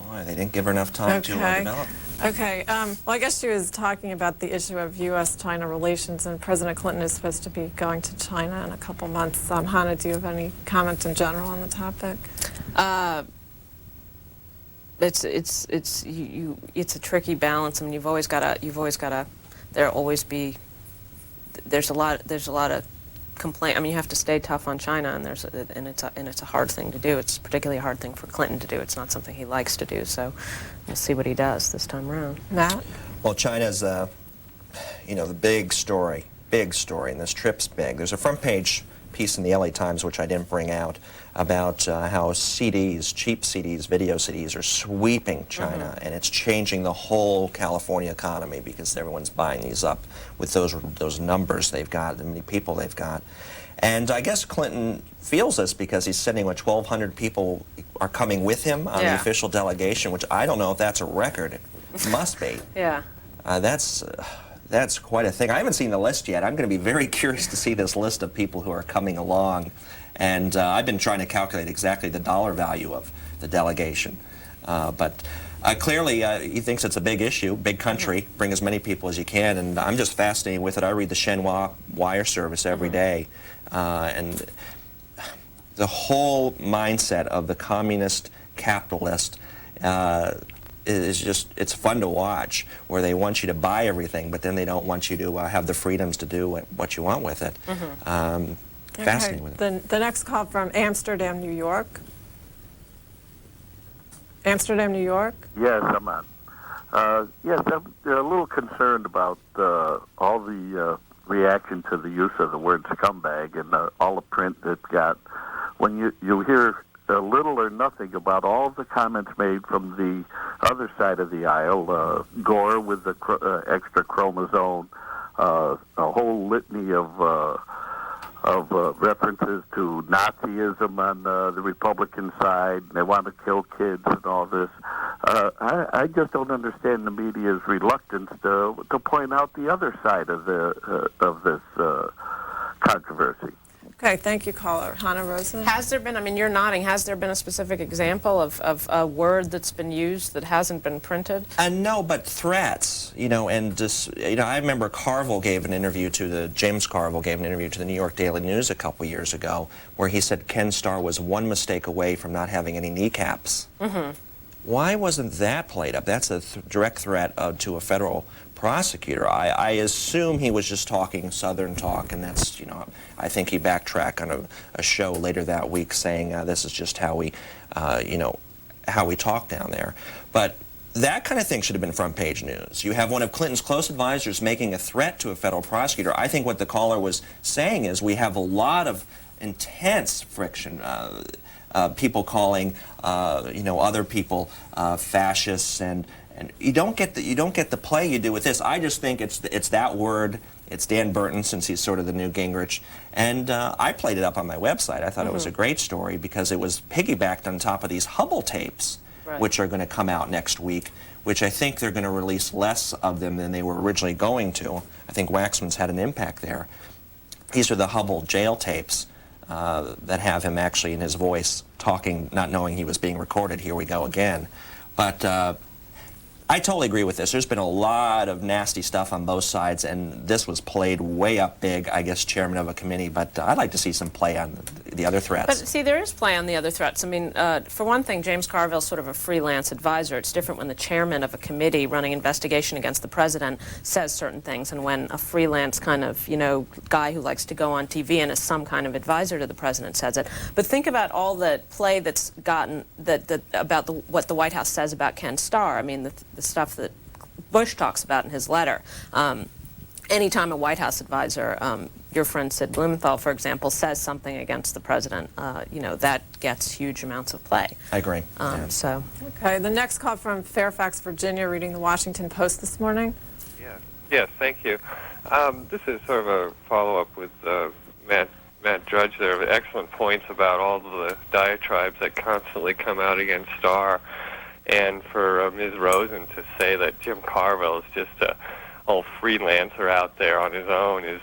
Boy, they didn't give her enough time to develop. Okay, well, I guess she was talking about the issue of U.S.-China relations, and President Clinton is supposed to be going to China in a couple months. Hannah, do you have any comments in general on the topic? It's a tricky balance. I mean, you've always got to. There's a lot of complaint. I mean, you have to stay tough on China, and it's a hard thing to do. It's particularly a hard thing for Clinton to do. It's not something he likes to do. So we'll see what he does this time around. Matt? Well, China's, the big story, and this trip's big. There's a front page piece in the LA Times, which I didn't bring out, about how CDs, cheap CDs, video CDs, are sweeping China, and it's changing the whole California economy because everyone's buying these up with those numbers they've got, the many people they've got. And I guess Clinton feels this because he's sitting with 1,200 people are coming with him on the official delegation, which I don't know if that's a record. It must be. Yeah. That's quite a thing. I haven't seen the list yet. I'm going to be very curious to see this list of people who are coming along. And I've been trying to calculate exactly the dollar value of the delegation. But clearly, he thinks it's a big issue, big country, bring as many people as you can. And I'm just fascinated with it. I read the Shenhua wire service every day. And the whole mindset of the communist capitalist is just, it's fun to watch, where they want you to buy everything, but then they don't want you to have the freedoms to do what you want with it. Fascinating with it. The next call from Amsterdam, New York. Amsterdam, New York? Yes, I'm on. Yes, I'm a little concerned about all the reaction to the use of the word scumbag and all the print that's got. When you hear little or nothing about all the comments made from the other side of the aisle, Gore with the extra chromosome, a whole litany of references to Nazism on the Republican side. They want to kill kids and all this. I just don't understand the media's reluctance to point out the other side of this controversy. Okay, thank you, caller. Hannah Rosen? Has there been, I mean, you're nodding, has there been a specific example of a word that's been used that hasn't been printed? No, but threats, and just, I remember James Carville gave an interview to the New York Daily News a couple years ago where he said Ken Starr was one mistake away from not having any kneecaps. Mm-hmm. Why wasn't that played up? That's a direct threat to a federal prosecutor. I assume he was just talking Southern talk, and that's, I think he backtracked on a show later that week saying this is just how we, how we talk down there. But that kind of thing should have been front page news. You have one of Clinton's close advisors making a threat to a federal prosecutor. I think what the caller was saying is we have a lot of intense friction. People calling, other people fascists, and you don't get the play you do with this. I just think it's that word. It's Dan Burton, since he's sort of the new Gingrich, and I played it up on my website. I thought it was a great story because it was piggybacked on top of these Hubble tapes, which are going to come out next week, which I think they're going to release less of them than they were originally going to. I think Waxman's had an impact there. These are the Hubble jail tapes that have him actually in his voice talking, not knowing he was being recorded. Here we go again. But I totally agree with this. There's been a lot of nasty stuff on both sides, and this was played way up big, I guess, chairman of a committee, but I'd like to see some play on the other threats. But see, there is play on the other threats. I mean, for one thing, James Carville's sort of a freelance advisor. It's different when the chairman of a committee running investigation against the president says certain things, and when a freelance kind of, guy who likes to go on TV and is some kind of advisor to the president says it. But think about all the play that's gotten about what the White House says about Ken Starr. I mean, the stuff that Bush talks about in his letter. Anytime a White House advisor, your friend Sid Blumenthal, for example, says something against the president, that gets huge amounts of play. I agree. So. Okay, the next call from Fairfax, Virginia, reading the Washington Post this morning. Yes, thank you. This is sort of a follow-up with Matt Drudge there. Excellent points about all the diatribes that constantly come out against Starr. And for Ms. Rosen to say that Jim Carville is just a old freelancer out there on his own is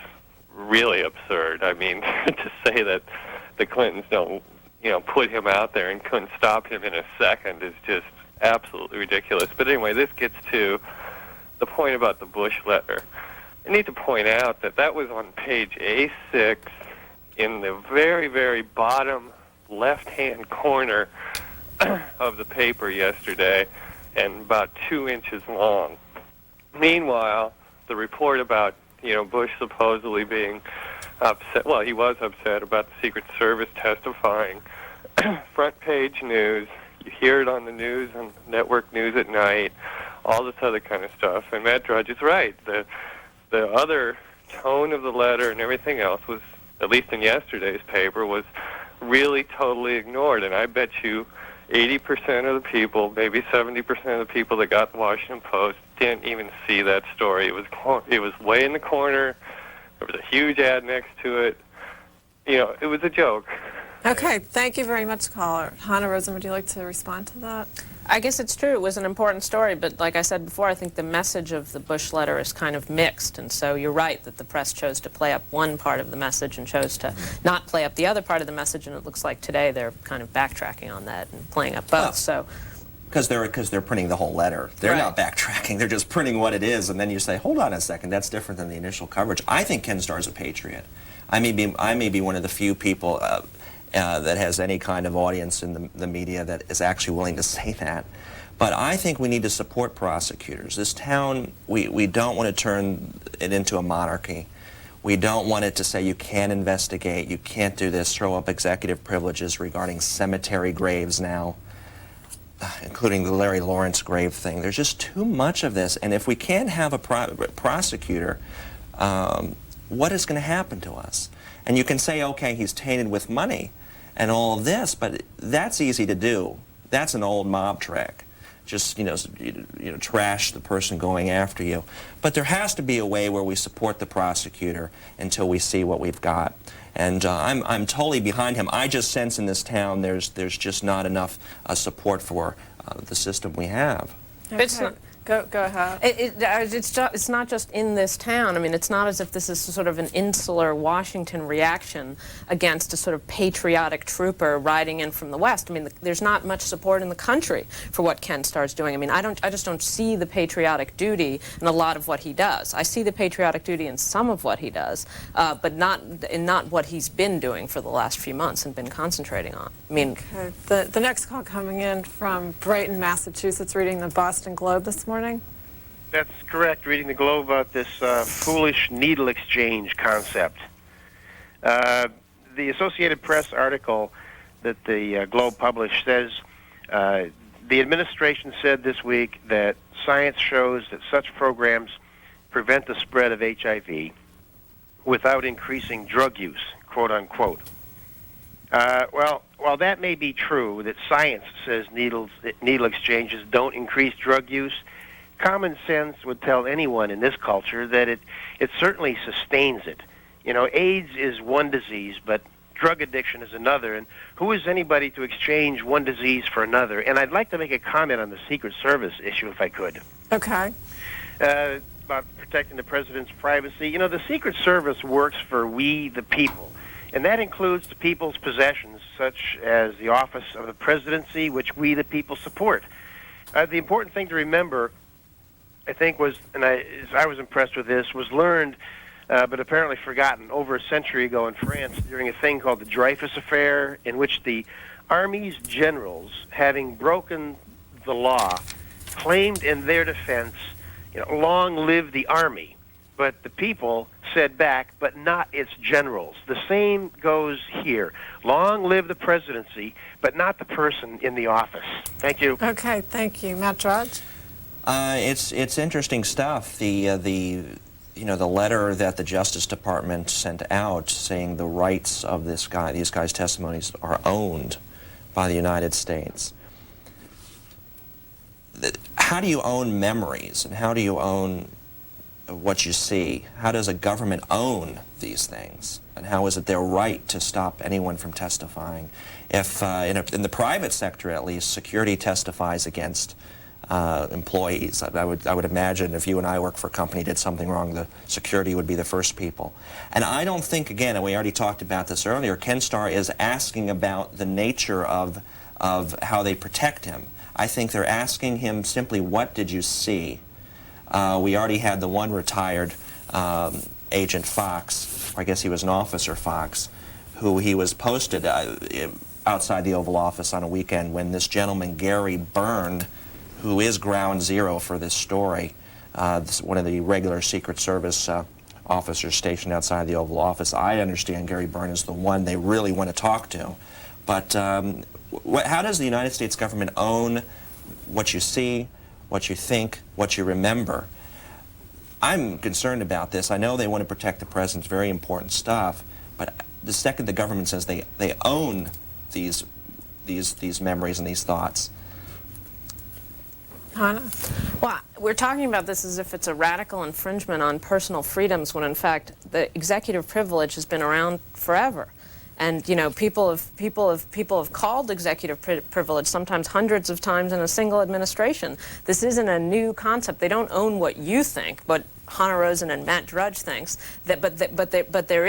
really absurd. I mean, to say that the Clintons don't, put him out there and couldn't stop him in a second is just absolutely ridiculous. But anyway, this gets to the point about the Bush letter. I need to point out that was on page A6 in the very, very bottom left-hand corner of the paper yesterday, and about 2 inches long. Meanwhile, the report about Bush supposedly being upset, well, he was upset about the Secret Service testifying, front page news, you hear it on the news and network news at night, all this other kind of stuff. And Matt Drudge is right. The other tone of the letter and everything else was, at least in yesterday's paper, was really totally ignored. And I bet you 80% of the people, maybe 70% of the people that got the Washington Post didn't even see that story. It was way in the corner. There was a huge ad next to it. It was a joke. Okay, thank you very much, caller. Hannah Rosen, would you like to respond to that? I guess it's true. It was an important story, but like I said before, I think the message of the Bush letter is kind of mixed, and so you're right that the press chose to play up one part of the message and chose to not play up the other part of the message, and it looks like today they're kind of backtracking on that and playing up both. So. Because they're printing the whole letter. They're not backtracking. They're just printing what it is, and then you say, hold on a second, that's different than the initial coverage. I think Ken Starr's a patriot. I may be one of the few people that has any kind of audience in the media that is actually willing to say that. But I think we need to support prosecutors. This town, we don't want to turn it into a monarchy. We don't want it to say you can't investigate, you can't do this, throw up executive privileges regarding cemetery graves now, including the Larry Lawrence grave thing. There's just too much of this. And if we can't have a prosecutor, what is going to happen to us? And you can say, okay, he's tainted with money and all of this, but that's easy to do. That's an old mob trick. Just, trash the person going after you. But there has to be a way where we support the prosecutor until we see what we've got. And I'm totally behind him. I just sense in this town there's just not enough support for the system we have. Okay. Go ahead. It's not just in this town. I mean, it's not as if this is sort of an insular Washington reaction against a sort of patriotic trooper riding in from the West. I mean, there's not much support in the country for what Ken Starr's doing. I mean, I just don't see the patriotic duty in a lot of what he does. I see the patriotic duty in some of what he does, but not what he's been doing for the last few months and been concentrating on. I mean, okay. The next call coming in from Brighton, Massachusetts, reading the Boston Globe this morning. That's correct. Reading the Globe about this foolish needle exchange concept. The Associated Press article that the Globe published says the administration said this week that science shows that such programs prevent the spread of HIV without increasing drug use, quote unquote. Well, while that may be true, that science says needle exchanges don't increase drug use, common sense would tell anyone in this culture that it certainly sustains it. You know, AIDS is one disease, but drug addiction is another, and who is anybody to exchange one disease for another? And I'd like to make a comment on the Secret Service issue, if I could. Okay. About protecting the president's privacy. You know, the Secret Service works for we, the people, and that includes the people's possessions, such as the office of the presidency, which we, the people, support. The important thing to remember, I think, was, and I was impressed with this, was learned, but apparently forgotten, over a century ago in France during a thing called the Dreyfus Affair, in which the Army's generals, having broken the law, claimed in their defense, you know, long live the Army. But the people said back, but not its generals. The same goes here. Long live the presidency, but not the person in the office. Thank you. Okay, thank you. Matt Drudge? It's interesting stuff. The letter that the Justice Department sent out saying the rights of these guys' testimonies are owned by the United States. How do you own memories, and how do you own what you see? How does a government own these things? And how is it their right to stop anyone from testifying? If, in the private sector at least, security testifies against employees, I would imagine if you and I work for a company did something wrong, the security would be the first people. And I don't think, again, and we already talked about this earlier, Ken Starr is asking about the nature of how they protect him. I think they're asking him simply, what did you see? We already had the one retired Agent Fox, or I guess he was an Officer Fox, who he was posted outside the Oval Office on a weekend when this gentleman, Gary Byrne, who is ground zero for this story, one of the regular Secret Service officers stationed outside the Oval Office. I understand Gary Byrne is the one they really want to talk to. But how does the United States government own what you see, what you think, what you remember? I'm concerned about this. I know they want to protect the president's very important stuff, but the second the government says they own these memories and these thoughts. Hannah? Well, we're talking about this as if it's a radical infringement on personal freedoms, when in fact the executive privilege has been around forever. And, you know, people have called executive privilege sometimes hundreds of times in a single administration. This isn't a new concept. They don't own what you think, but Hannah Rosen and Matt Drudge thinks that. But there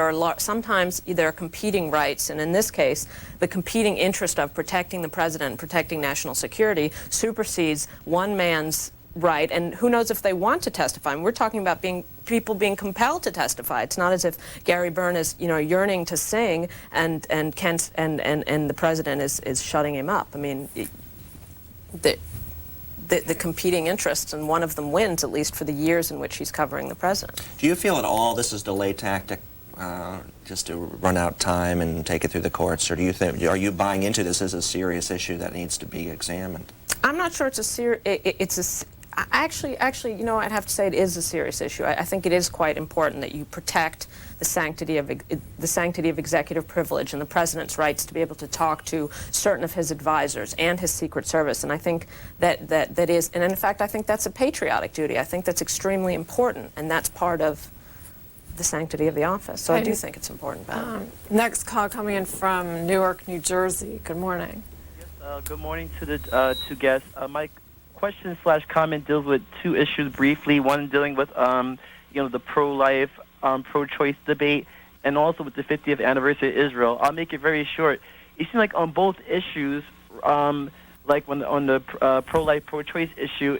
are sometimes there are competing rights, and in this case, the competing interest of protecting the president, protecting national security, supersedes one man's right, and who knows if they want to testify. And we're talking about people being compelled to testify. It's not as if Gary Byrne is, you know, yearning to sing, and Kent and the president is shutting him up. I mean, the competing interests, and one of them wins, at least for the years in which he's covering the president. Do you feel at all this is delay tactic, just to run out time and take it through the courts, or do you think, are you buying into this as a serious issue that needs to be examined? I'm not sure Actually, you know, I'd have to say it is a serious issue. I think it is quite important that you protect the sanctity of executive privilege and the president's rights to be able to talk to certain of his advisors and his Secret Service. And I think that is, and in fact, I think that's a patriotic duty. I think that's extremely important, and that's part of the sanctity of the office. So I do think it's important. Next call coming in from Newark, New Jersey. Good morning. Yes, good morning to the two guests. My question / comment deals with two issues briefly. One dealing with the pro-life, pro-choice debate, and also with the 50th anniversary of Israel. I'll make it very short. It seems like on both issues, like on the pro-life, pro-choice issue,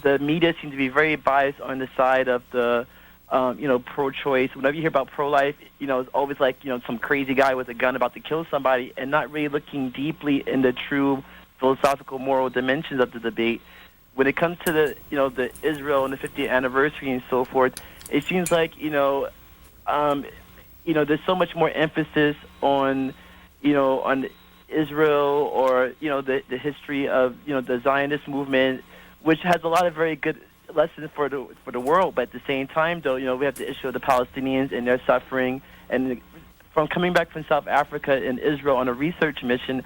the media seems to be very biased on the side of the pro-choice. Whenever you hear about pro-life, it's always like, some crazy guy with a gun about to kill somebody, and not really looking deeply in the true philosophical, moral dimensions of the debate. When it comes to the Israel and the 50th anniversary and so forth, it seems like, there's so much more emphasis on Israel or, the history of, the Zionist movement, which has a lot of very good lessons for the world. But at the same time, though, we have the issue of the Palestinians and their suffering. And from coming back from South Africa and Israel on a research mission,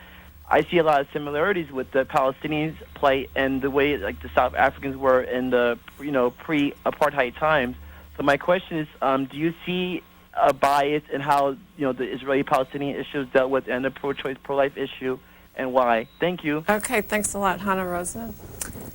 I see a lot of similarities with the Palestinians' plight and the way like the South Africans were in the pre-apartheid times. So my question is, do you see a bias in how the Israeli-Palestinian issue is dealt with and the pro-choice, pro-life issue, and why? Thank you. Okay, thanks a lot, Hannah Rosa.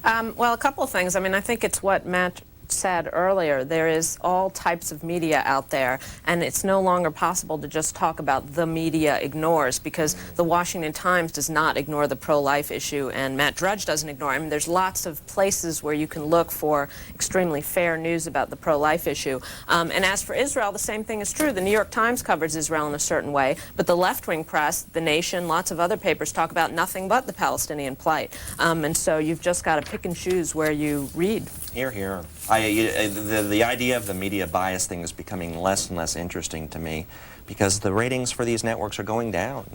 Well, a couple of things. I mean, I think it's what Matt said earlier. There is all types of media out there, and it's no longer possible to just talk about the media ignores, because the Washington Times does not ignore the pro-life issue, and Matt Drudge doesn't ignore it. I mean, there's lots of places where you can look for extremely fair news about the pro-life issue. And as for Israel, the same thing is true. The New York Times covers Israel in a certain way, but the left-wing press, The Nation, lots of other papers talk about nothing but the Palestinian plight. And so you've just got to pick and choose where you read. Here, here. The idea of the media bias thing is becoming less and less interesting to me, because the ratings for these networks are going down,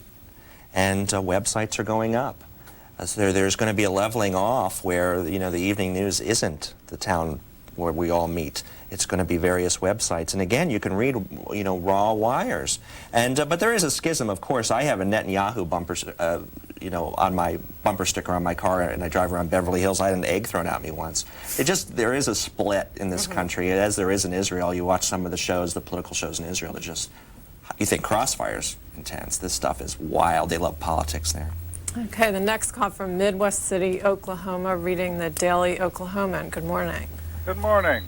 and websites are going up. So there's going to be a leveling off where the evening news isn't the town where we all meet. It's going to be various websites, and again, you can read raw wires. And but there is a schism, of course. I have a Netanyahu bumper, on my bumper sticker on my car, and I drive around Beverly Hills. I had an egg thrown at me once. There is a split in this country, as there is in Israel. You watch some of the shows, the political shows in Israel, you think Crossfire's intense. This stuff is wild. They love politics there. Okay, the next call from Midwest City, Oklahoma, reading the Daily Oklahoman. Good morning. Good morning.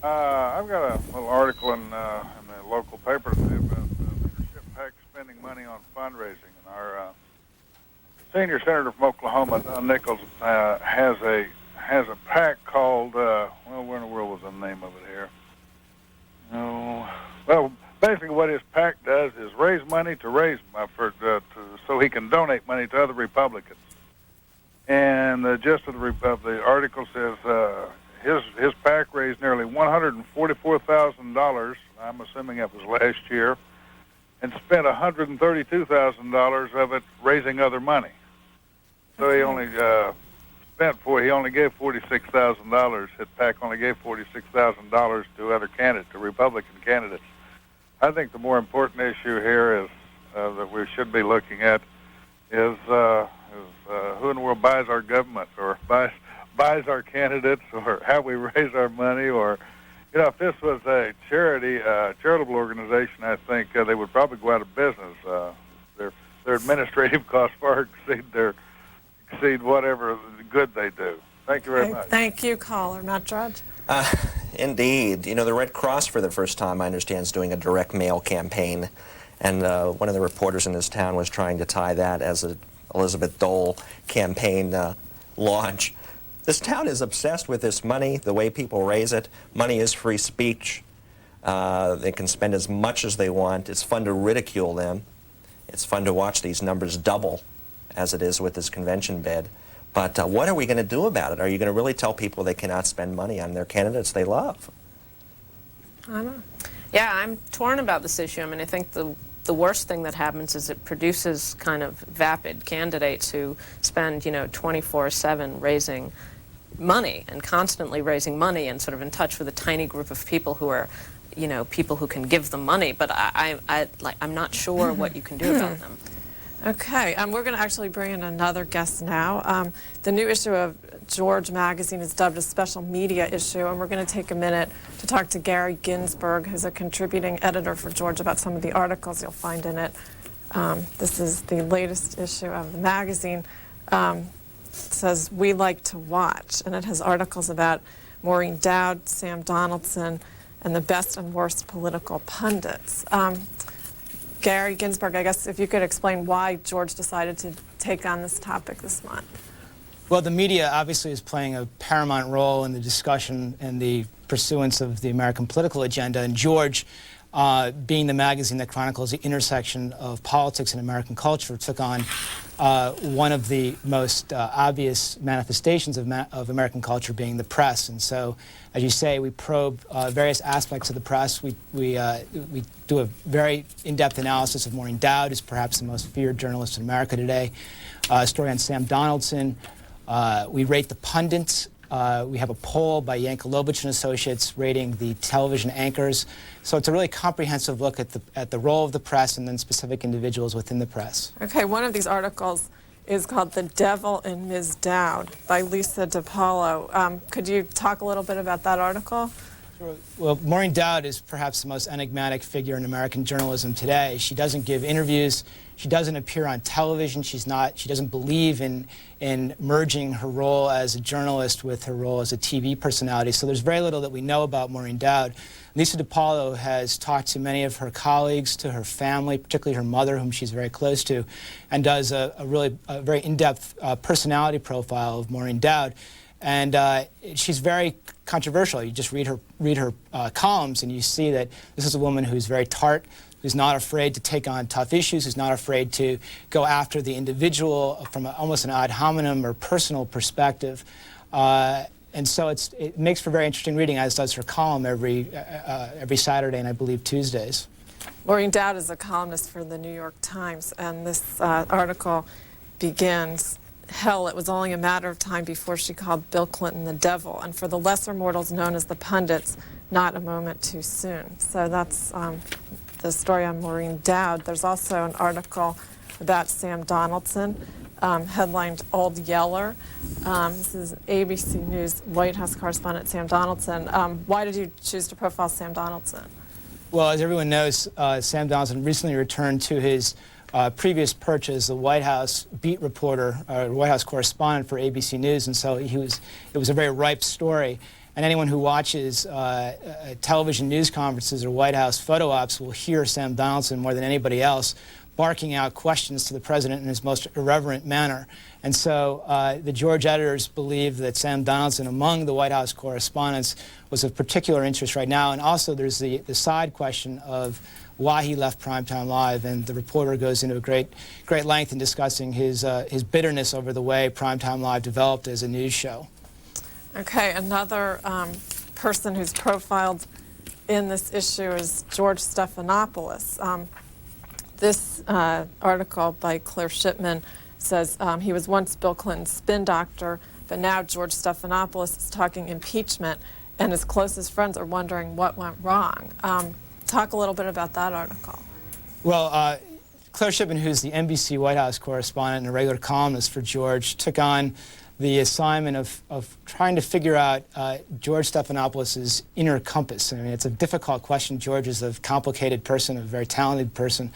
I've got a little article in the local paper today about leadership PAC spending money on fundraising. And our senior senator from Oklahoma, Don Nichols, has a PAC called, where in the world was the name of it here? Well, basically what his PAC does is raise money so he can donate money to other Republicans. And the gist of the article says his PAC raised nearly $144,000, I'm assuming that was last year, and spent $132,000 of it raising other money. So he only gave $46,000. His PAC only gave $46,000 to other candidates, to Republican candidates. I think the more important issue here is that we should be looking at is who in the world buys our government, or buys our candidates, or how we raise our money, or if this was a charitable organization, I think they would probably go out of business. Their administrative costs far exceed whatever good they do. Thank you very much. Thank you, caller. Matt Drudge. Indeed. The Red Cross, for the first time, I understand, is doing a direct mail campaign. And one of the reporters in this town was trying to tie that as an Elizabeth Dole campaign launch. This town is obsessed with this money, the way people raise it. Money is free speech. They can spend as much as they want. It's fun to ridicule them. It's fun to watch these numbers double, as it is with this convention bid. But what are we going to do about it? Are you going to really tell people they cannot spend money on their candidates they love? Anna? Yeah, I'm torn about this issue. I mean, I think the worst thing that happens is it produces kind of vapid candidates who spend, 24/7 raising money and constantly raising money and sort of in touch with a tiny group of people who are, people who can give them money. But I'm not sure what you can do about them. Okay, we're going to actually bring in another guest now. The new issue of George magazine is dubbed a special media issue, and we're going to take a minute to talk to Gary Ginsberg, who's a contributing editor for George, about some of the articles you'll find in it. This is the latest issue of the magazine. says, "We like to watch," and it has articles about Maureen Dowd, Sam Donaldson, and the best and worst political pundits. Gary Ginsberg, I guess if you could explain why George decided to take on this topic this month. Well, the media obviously is playing a paramount role in the discussion and the pursuance of the American political agenda, and George, being the magazine that chronicles the intersection of politics and American culture, took on one of the most obvious manifestations of American culture, being the press. And so, as you say, we probe various aspects of the press. We do a very in-depth analysis of Maureen Dowd, who's perhaps the most feared journalist in America today. A story on Sam Donaldson. We rate the pundits. We have a poll by Yankelovich and Associates rating the television anchors. So it's a really comprehensive look at the role of the press and then specific individuals within the press. Okay, one of these articles is called "The Devil in Ms. Dowd" by Lisa DiPaolo. Could you talk a little bit about that article? Sure. Well, Maureen Dowd is perhaps the most enigmatic figure in American journalism today. She doesn't give interviews. She doesn't appear on television. She doesn't believe in merging her role as a journalist with her role as a TV personality. So there's very little that we know about Maureen Dowd. Lisa DiPaolo has talked to many of her colleagues, to her family, particularly her mother, whom she's very close to, and does a very in-depth personality profile of Maureen Dowd. And she's very controversial. You just read her columns, and you see that this is a woman who's very tart, who's not afraid to take on tough issues, who's not afraid to go after the individual from almost an ad hominem or personal perspective. And so it makes for very interesting reading, as does her column every Saturday and I believe Tuesdays. Maureen Dowd is a columnist for the New York Times, and this article begins, "Hell, it was only a matter of time before she called Bill Clinton the devil, and for the lesser mortals known as the pundits, not a moment too soon." So that's the story on Maureen Dowd. There's also an article about Sam Donaldson, headlined "Old Yeller." This is ABC News White House correspondent Sam Donaldson. Why did you choose to profile Sam Donaldson? Well, as everyone knows, Sam Donaldson recently returned to his previous perch as the White House beat reporter, White House correspondent for ABC News, and so it was a very ripe story. And anyone who watches television news conferences or White House photo ops will hear Sam Donaldson more than anybody else barking out questions to the president in his most irreverent manner. And so the George editors believe that Sam Donaldson, among the White House correspondents, was of particular interest right now. And also there's the side question of why he left Primetime Live, and the reporter goes into a great length in discussing his bitterness over the way Primetime Live developed as a news show. Okay, another person who's profiled in this issue is George Stephanopoulos. This article by Claire Shipman says he was once Bill Clinton's spin doctor, but now George Stephanopoulos is talking impeachment, and his closest friends are wondering what went wrong. Talk a little bit about that article. Well, Claire Shipman, who's the NBC White House correspondent and a regular columnist for George, took on the assignment of trying to figure out George Stephanopoulos' inner compass. I mean, it's a difficult question. George is a complicated person, a very talented person.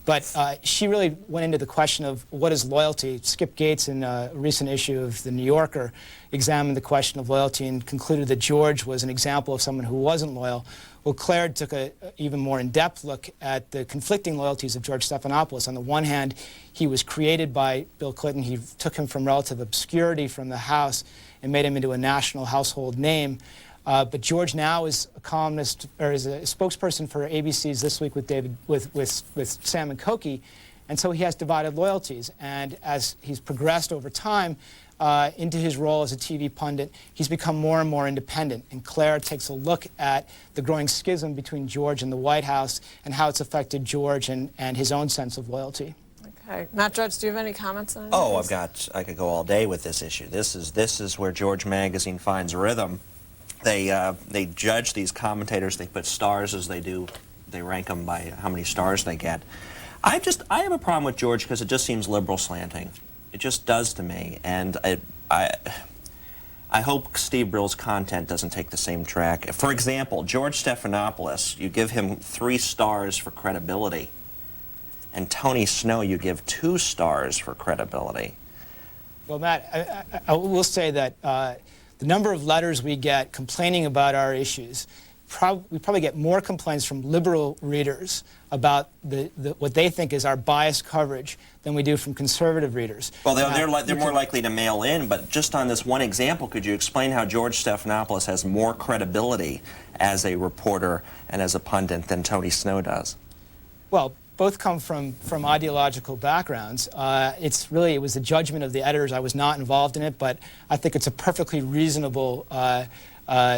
But she really went into the question of what is loyalty. Skip Gates, in a recent issue of The New Yorker, examined the question of loyalty and concluded that George was an example of someone who wasn't loyal. Well, Claire took an even more in-depth look at the conflicting loyalties of George Stephanopoulos. On the one hand, he was created by Bill Clinton. He took him from relative obscurity from the House and made him into a national household name. But George now is a columnist, or is a spokesperson for ABC's This Week with Sam and Cokie, and so he has divided loyalties. And as he's progressed over time into his role as a TV pundit, he's become more and more independent. And Claire takes a look at the growing schism between George and the White House and how it's affected George and his own sense of loyalty. Okay, Matt Drudge, do you have any comments on this? I could go all day with this issue. This is where George Magazine finds rhythm. They judge these commentators. They put stars as they do. They rank them by how many stars they get. I have a problem with George because it just seems liberal slanting. It just does to me, and I hope Steve Brill's content doesn't take the same track. For example, George Stephanopoulos, you give him 3 stars for credibility, and Tony Snow, you give 2 stars for credibility. Well, Matt, I will say that the number of letters we get complaining about our issues, we probably get more complaints from liberal readers about what they think is our biased coverage than we do from conservative readers. Well, they're more likely to mail in, but just on this one example, could you explain how George Stephanopoulos has more credibility as a reporter and as a pundit than Tony Snow does? Well, both come from ideological backgrounds. It was the judgment of the editors. I was not involved in it, but I think it's a perfectly reasonable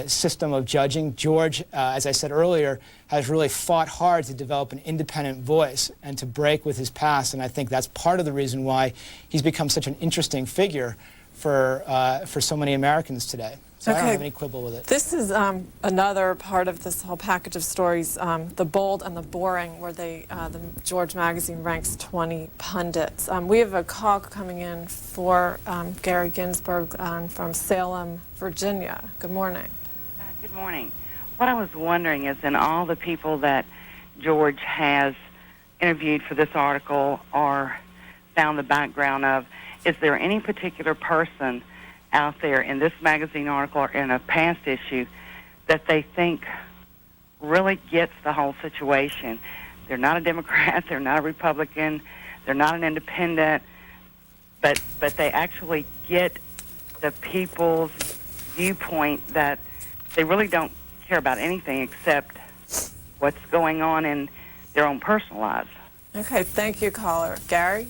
system of judging. George, as I said earlier, has really fought hard to develop an independent voice and to break with his past, and I think that's part of the reason why he's become such an interesting figure for so many Americans today. So I don't have any quibble with it. This is another part of this whole package of stories, the bold and the boring, where the George magazine ranks 20 pundits. We have a call coming in for Gary Ginsberg from Salem, Virginia. Good morning. Good morning. What I was wondering is, in all the people that George has interviewed for this article or found the background of, is there any particular person out there in this magazine article or in a past issue that they think really gets the whole situation? They're not a Democrat, they're not a Republican, they're not an independent, but they actually get the people's viewpoint that they really don't care about anything except what's going on in their own personal lives. Okay, thank you, caller. Gary?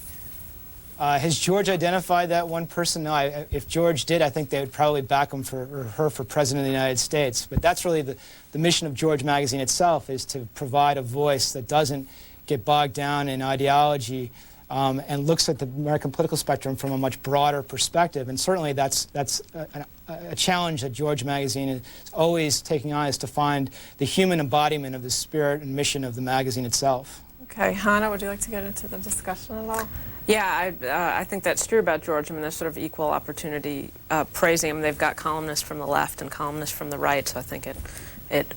Has George identified that one person? No, if George did, I think they would probably back him or her for President of the United States. But that's really the mission of George magazine itself, is to provide a voice that doesn't get bogged down in ideology and looks at the American political spectrum from a much broader perspective. And certainly that's a challenge that George magazine is always taking on, is to find the human embodiment of the spirit and mission of the magazine itself. Okay, Hannah, would you like to get into the discussion at all? Yeah, I think that's true about George. I mean, there's sort of equal opportunity praising him. They've got columnists from the left and columnists from the right, so I think it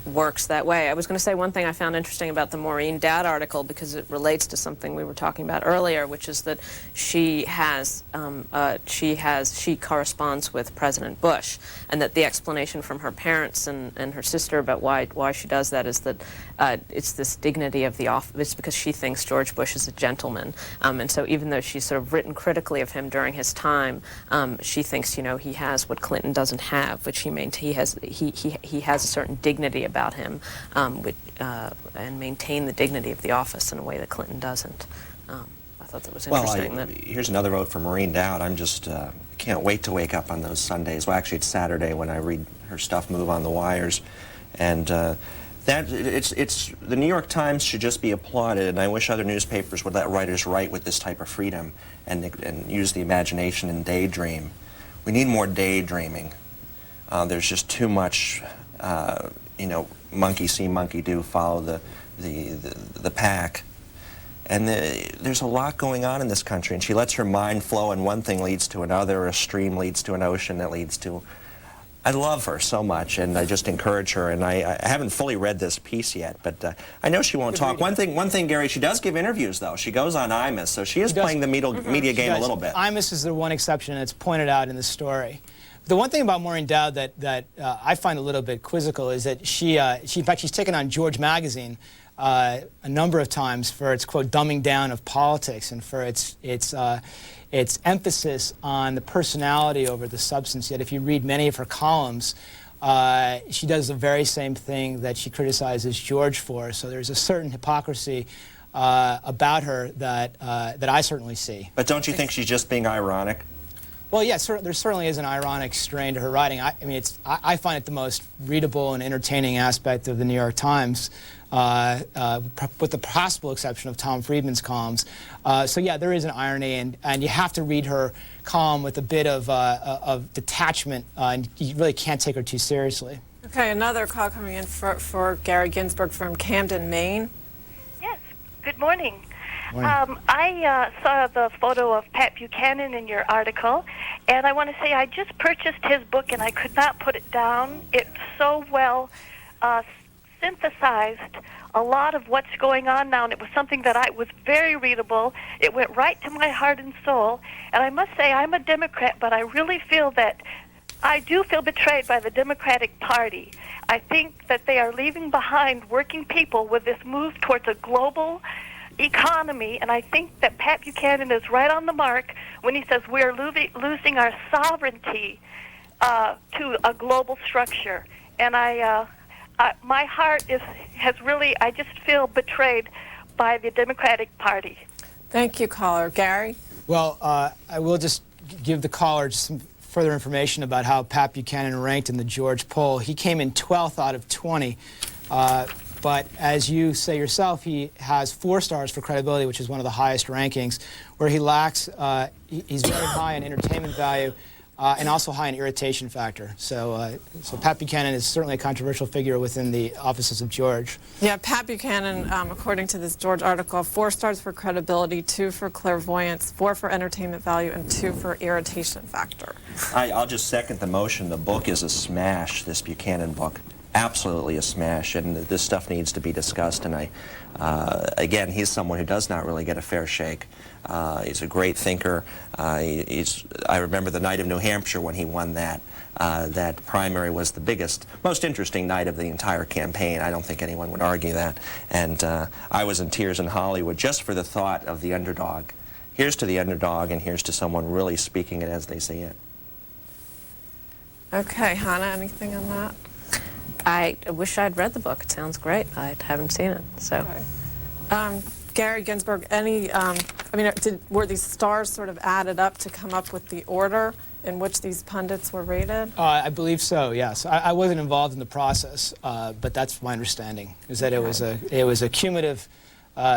works that way. I was going to say one thing I found interesting about the Maureen Dowd article, because it relates to something we were talking about earlier, which is that she corresponds with President Bush, and that the explanation from her parents and her sister about why she does that is that it's this dignity of the office. It's because she thinks George Bush is a gentleman, and so even though she's sort of written critically of him during his time, she thinks, you know, he has what Clinton doesn't have, which he has a certain dignity about him, and maintain the dignity of the office in a way that Clinton doesn't. I thought that was interesting. Well, here's another vote for Maureen Dowd. I'm just can't wait to wake up on those Sundays. Well, actually, it's Saturday when I read her stuff move on the wires, and it's the New York Times should just be applauded, and I wish other newspapers would let writers write with this type of freedom and use the imagination and daydream. We need more daydreaming. There's just too much. You know, monkey see, monkey do, follow the pack. And there's a lot going on in this country, and she lets her mind flow, and one thing leads to another, a stream leads to an ocean that leads to... I love her so much, and I just encourage her, and I haven't fully read this piece yet, but I know she won't talk. One thing, Gary, she does give interviews, though. She goes on Imus, so she is playing the media game a little bit. Imus is the one exception, and it's pointed out in the story. The one thing about Maureen Dowd that I find a little bit quizzical is that in fact, she's taken on George magazine a number of times for its, quote, dumbing down of politics and for its emphasis on the personality over the substance. Yet if you read many of her columns, she does the very same thing that she criticizes George for. So there's a certain hypocrisy about her that I certainly see. But don't you think she's just being ironic? Well, yes, there certainly is an ironic strain to her writing. I find it the most readable and entertaining aspect of the New York Times, with the possible exception of Tom Friedman's columns. So yeah, there is an irony, and you have to read her column with a bit of detachment, and you really can't take her too seriously. Okay, another call coming in for Gary Ginsberg from Camden, Maine. Yes, good morning. I saw the photo of Pat Buchanan in your article, and I want to say I just purchased his book, and I could not put it down. It's so well synthesized a lot of what's going on now, and it was something that was very readable. It went right to my heart and soul. And I must say, I'm a Democrat, but I really feel that I do feel betrayed by the Democratic Party. I think that they are leaving behind working people with this move towards a global economy, and I think that Pat Buchanan is right on the mark when he says we are losing our sovereignty to a global structure. And my heart has really, I just feel betrayed by the Democratic Party. Thank you, caller. Gary? Well, I will just give the caller just some further information about how Pat Buchanan ranked in the George poll. He came in 12th out of 20. But as you say yourself, he has 4 stars for credibility, which is one of the highest rankings. Where he lacks, he's very high in entertainment value and also high in irritation factor. So Pat Buchanan is certainly a controversial figure within the offices of George. Yeah, Pat Buchanan, according to this George article, 4 stars for credibility, 2 for clairvoyance, 4 for entertainment value, and 2 for irritation factor. I'll just second the motion. The book is a smash, this Buchanan book. Absolutely a smash, and this stuff needs to be discussed. And again, he's someone who does not really get a fair shake. He's a great thinker. I remember the night of New Hampshire when he won that. That primary was the biggest, most interesting night of the entire campaign. I don't think anyone would argue that. And I was in tears in Hollywood just for the thought of the underdog. Here's to the underdog, and here's to someone really speaking it as they see it. Okay, Hannah, anything on that? I wish I'd read the book. It sounds great. I haven't seen it, so. Okay. Gary Ginsberg, were these stars sort of added up to come up with the order in which these pundits were rated? I believe so, yes. I wasn't involved in the process, but that's my understanding, is that it was a cumulative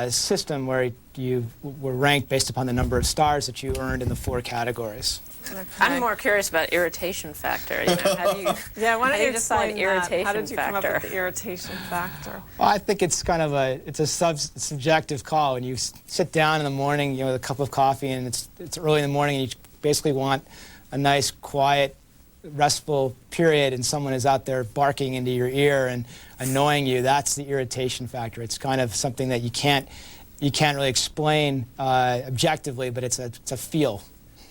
system where you were ranked based upon the number of stars that you earned in the 4 categories. Okay. I'm more curious about irritation factor. You know, how do you? Yeah, why don't you decide explain irritation that? How did you come up factor? with the irritation factor? Well, I think it's kind of a subjective call. When you sit down in the morning, with a cup of coffee, and it's early in the morning, and you basically want a nice, quiet, restful period, and someone is out there barking into your ear and annoying you. That's the irritation factor. It's kind of something that you can't really explain objectively, but it's a feel.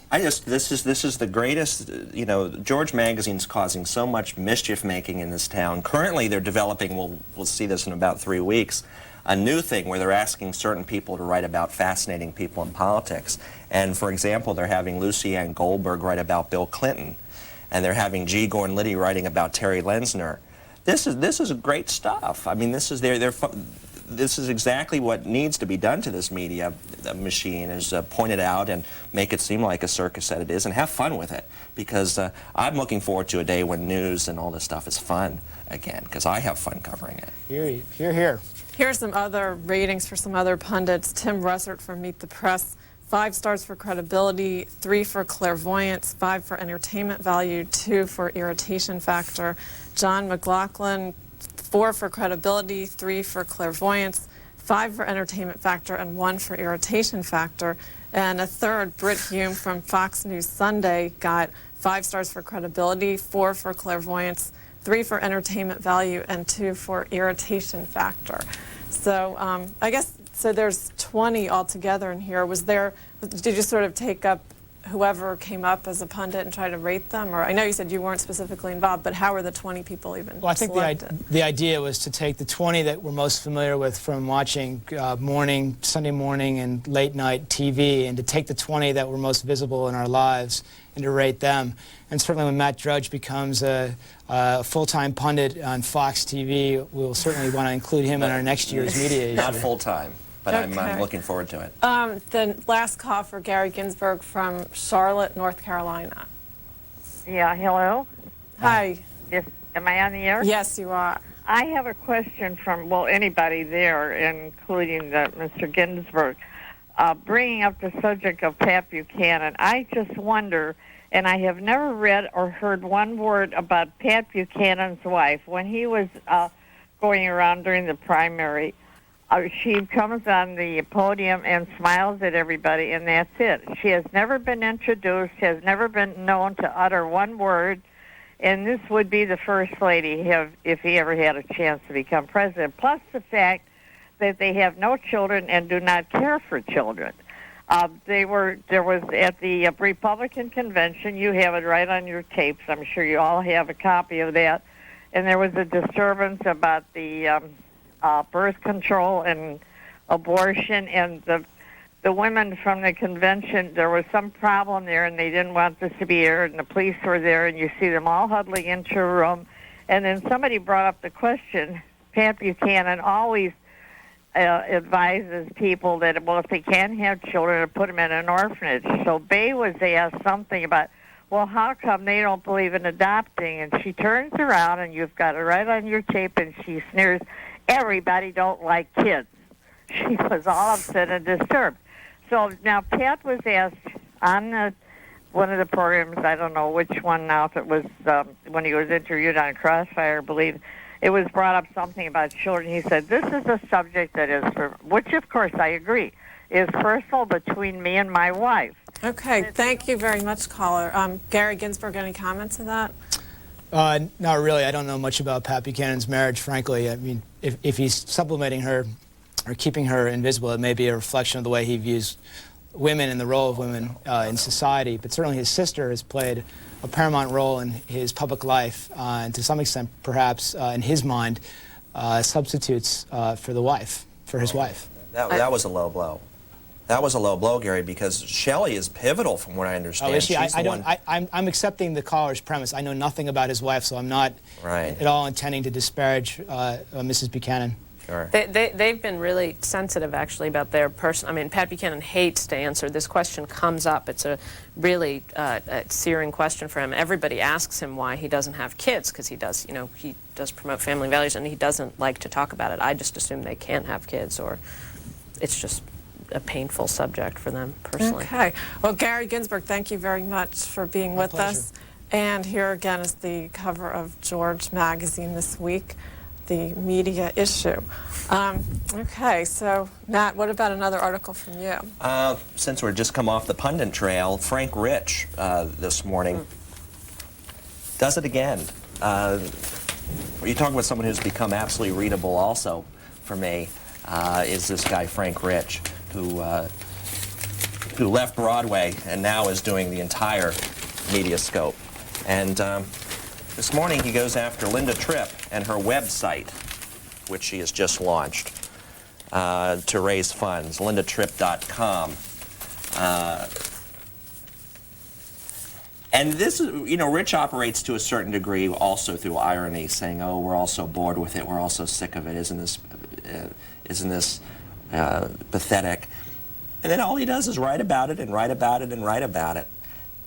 This is the greatest, George Magazine's causing so much mischief making in this town. Currently they're developing, we'll see this in about 3 weeks, a new thing where they're asking certain people to write about fascinating people in politics. And for example, they're having Lucy Ann Goldberg write about Bill Clinton, and they're having G. Gorn Liddy writing about Terry Lenzner. This is great stuff. I mean, this is exactly what needs to be done to this media machine, is point it out and make it seem like a circus that it is, and have fun with it. Because I'm looking forward to a day when news and all this stuff is fun again, because I have fun covering it. Here. Here's some other ratings for some other pundits. Tim Russert from Meet the Press, 5 stars for credibility, 3 for clairvoyance, 5 for entertainment value, 2 for irritation factor. John McLaughlin, 4 for credibility, 3 for clairvoyance, 5 for entertainment factor, and 1 for irritation factor. And a third, Britt Hume from Fox News Sunday, got 5 stars for credibility, 4 for clairvoyance, 3 for entertainment value, and 2 for irritation factor. So I guess, so there's 20 altogether in here. Did you sort of take up whoever came up as a pundit and try to rate them? Or I know you said you weren't specifically involved, but how were the 20 people even Well, I think selected? the idea was to take the 20 that we're most familiar with from watching Sunday morning and late night TV, and to take the 20 that were most visible in our lives and to rate them. And certainly when Matt Drudge becomes a full-time pundit on Fox TV, we'll certainly want to include him in our next year's media issue. Not full-time, but Okay. I'm looking forward to it. The last call for Gary Ginsberg from Charlotte, North Carolina. Yeah, hello? Hi. Yes, am I on the air? Yes, you are. I have a question from, anybody there, including Mr. Ginsberg, bringing up the subject of Pat Buchanan. I just wonder, and I have never read or heard one word about Pat Buchanan's wife. When he was going around during the primary, she comes on the podium and smiles at everybody, and that's it. She has never been introduced, has never been known to utter one word. and this would be the First Lady if he ever had a chance to become president, plus the fact that they have no children and do not care for children. There was at the Republican convention, you have it right on your tapes, I'm sure you all have a copy of that, and there was a disturbance about the birth control and abortion, and the women from the convention, there was some problem there, and they didn't want this to be aired, and the police were there, and you see them all huddling into a room, and then somebody brought up the question, Pat Buchanan always advises people that, well, if they can't have children, to put them in an orphanage. So Bay was asked something about, well, how come they don't believe in adopting? And she turns around, and you've got it right on your tape, and she sneers, everybody don't like kids. She was all upset and disturbed. So now Pat was asked on one of the programs, I don't know which one now, if it was when he was interviewed on Crossfire, I believe, it was brought up something about children. He said, this is a subject that is, which of course I agree, is personal between me and my wife. Okay, thank you very much, caller. Gary Ginsberg, any comments on that? Not really. I don't know much about Pat Buchanan's marriage, frankly. I mean, if he's supplementing her or keeping her invisible, it may be a reflection of the way he views women and the role of women in society. But certainly his sister has played a paramount role in his public life, and to some extent, perhaps, in his mind, substitutes for the wife, for his wife. That was a low blow. That was a low blow, Gary, because Shelley is pivotal, from what I understand. Oh, is she? She's the one. I'm accepting the caller's premise. I know nothing about his wife, so I'm not at all intending to disparage Mrs. Buchanan. Sure. They've been really sensitive, actually, about their person. I mean, Pat Buchanan hates to answer. This question comes up. It's a really searing question for him. Everybody asks him why he doesn't have kids, because he does promote family values, and he doesn't like to talk about it. I just assume they can't have kids, or it's just a painful subject for them personally. Okay. Well, Gary Ginsberg, thank you very much for being with us. And here again is the cover of George magazine this week, the media issue. Okay, so Matt, what about another article from you? Since we're just come off the pundit trail, Frank Rich this morning does it again. You talk about someone who's become absolutely readable also for me, is this guy Frank Rich, who left Broadway and now is doing the entire media scope. And this morning he goes after Linda Tripp and her website, which she has just launched to raise funds, lindatripp.com. And this, Rich operates to a certain degree also through irony, saying, oh, we're all so bored with it, we're all so sick of it, isn't this pathetic? And then all he does is write about it and write about it and write about it.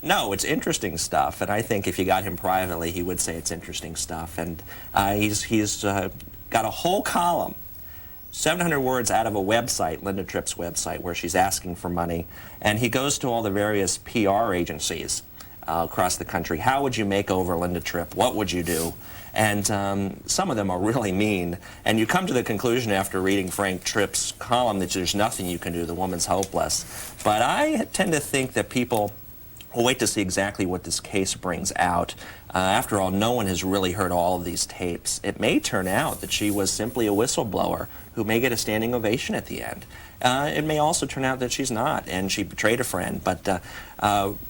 No, it's interesting stuff, and I think if you got him privately, he would say it's interesting stuff. And he's got a whole column, 700 words out of a website, Linda Tripp's website, where she's asking for money, and he goes to all the various PR agencies across the country. How would you make over Linda Tripp? What would you do? And some of them are really mean, and you come to the conclusion after reading Frank Tripp's column that there's nothing you can do, the woman's hopeless. But I tend to think that people will wait to see exactly what this case brings out. After all, no one has really heard all of these tapes. It may turn out that she was simply a whistleblower who may get a standing ovation at the end. It may also turn out that she's not, and she betrayed a friend. But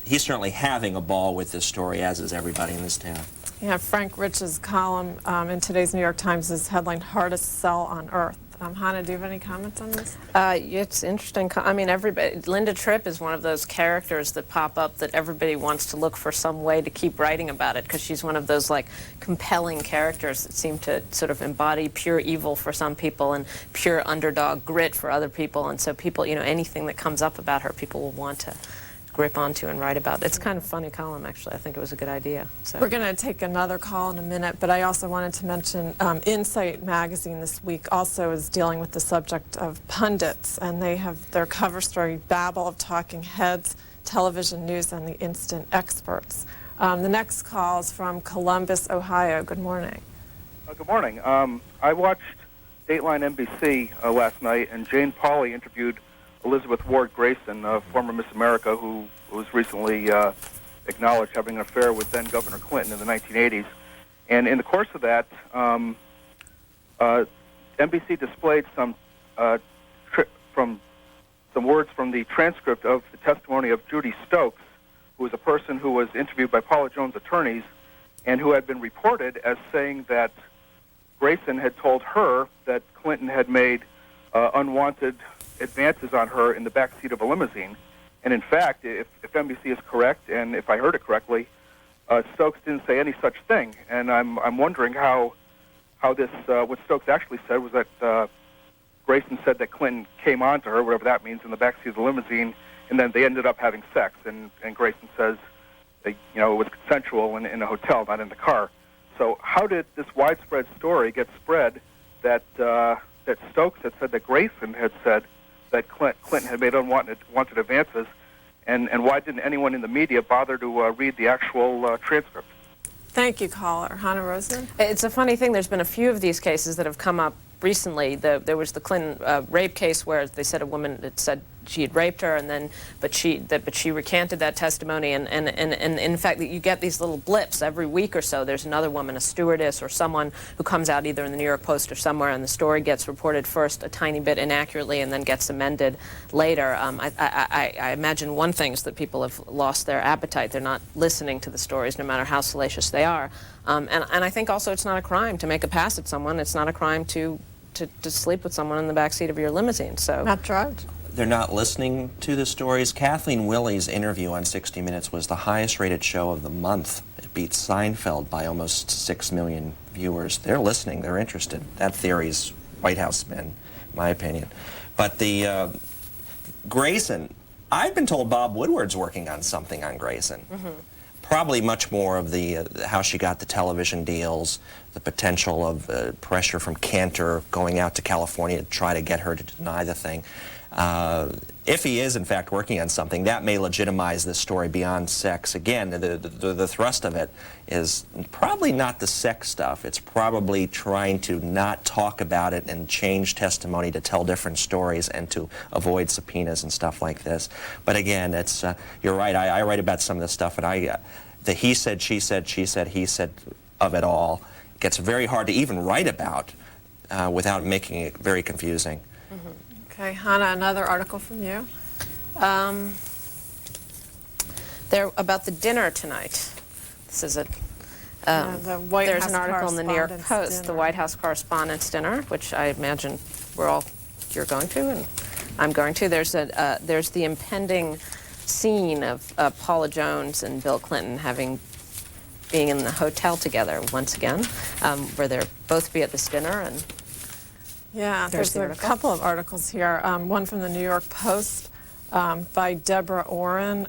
he's certainly having a ball with this story, as is everybody in this town. Yeah, Frank Rich's column in today's New York Times is headlined "Hardest Sell on Earth." Hannah, do you have any comments on this? It's interesting. I mean, Linda Tripp is one of those characters that pop up that everybody wants to look for some way to keep writing about it, because she's one of those compelling characters that seem to sort of embody pure evil for some people and pure underdog grit for other people. And so people, anything that comes up about her, people will want to grip onto and write about. It's kind of a funny column, actually. I think it was a good idea. So. We're going to take another call in a minute, but I also wanted to mention Insight magazine this week also is dealing with the subject of pundits, and they have their cover story, Babble of Talking Heads, Television News, and the Instant Experts. The next call is from Columbus, Ohio. Good morning. Good morning. I watched Dateline NBC last night, and Jane Pauley interviewed Elizabeth Ward Grayson, former Miss America, who was recently acknowledged having an affair with then Governor Clinton in the 1980s. And in the course of that, NBC displayed some words from the transcript of the testimony of Judy Stokes, who was a person who was interviewed by Paula Jones' attorneys and who had been reported as saying that Grayson had told her that Clinton had made unwanted advances on her in the back seat of a limousine. And in fact, if NBC is correct, and if I heard it correctly, Stokes didn't say any such thing. And I'm wondering how this, what Stokes actually said was that Grayson said that Clinton came on to her, whatever that means, in the backseat of the limousine, and then they ended up having sex. And Grayson says, it was consensual in a hotel, not in the car. So how did this widespread story get spread that that Stokes had said that Grayson had said that Clinton had made unwanted advances, and why didn't anyone in the media bother to read the actual transcript? Thank you, caller. Hannah Rosen? It's a funny thing. There's been a few of these cases that have come up recently. There was the Clinton rape case where they said a woman had said she had raped her, and then but she recanted that testimony. And in fact, you get these little blips every week or so. There's another woman, a stewardess or someone, who comes out either in the New York Post or somewhere, and the story gets reported first a tiny bit inaccurately and then gets amended later. I imagine one thing is that people have lost their appetite. They're not listening to the stories, no matter how salacious they are. And I think also it's not a crime to make a pass at someone. It's not a crime to sleep with someone in the backseat of your limousine. So not Drudge. They're not listening to the stories. Kathleen Willey's interview on 60 Minutes was the highest-rated show of the month. It beat Seinfeld by almost 6 million viewers. They're listening. They're interested. That theory's White House spin, in my opinion. But the Grayson, I've been told Bob Woodward's working on something on Grayson. Mm-hmm. Probably much more of the how she got the television deals, the potential of pressure from Cantor going out to California to try to get her to deny the thing. If he is, in fact, working on something, that may legitimize this story beyond sex. Again, the thrust of it is probably not the sex stuff. It's probably trying to not talk about it and change testimony to tell different stories and to avoid subpoenas and stuff like this. But again, it's you're right. I write about some of this stuff, and the he said, she said, he said of it all gets very hard to even write about without making it very confusing. Mm-hmm. Okay, Hannah, another article from you. They're about the dinner tonight. This is there's an article in the New York Post, the White House Correspondents' Dinner, which I imagine you're going to, and I'm going to. There's the impending scene of Paula Jones and Bill Clinton being in the hotel together once again, where they'll both be at this dinner. And yeah, there's a couple of articles here. One from the New York Post by Deborah Oren.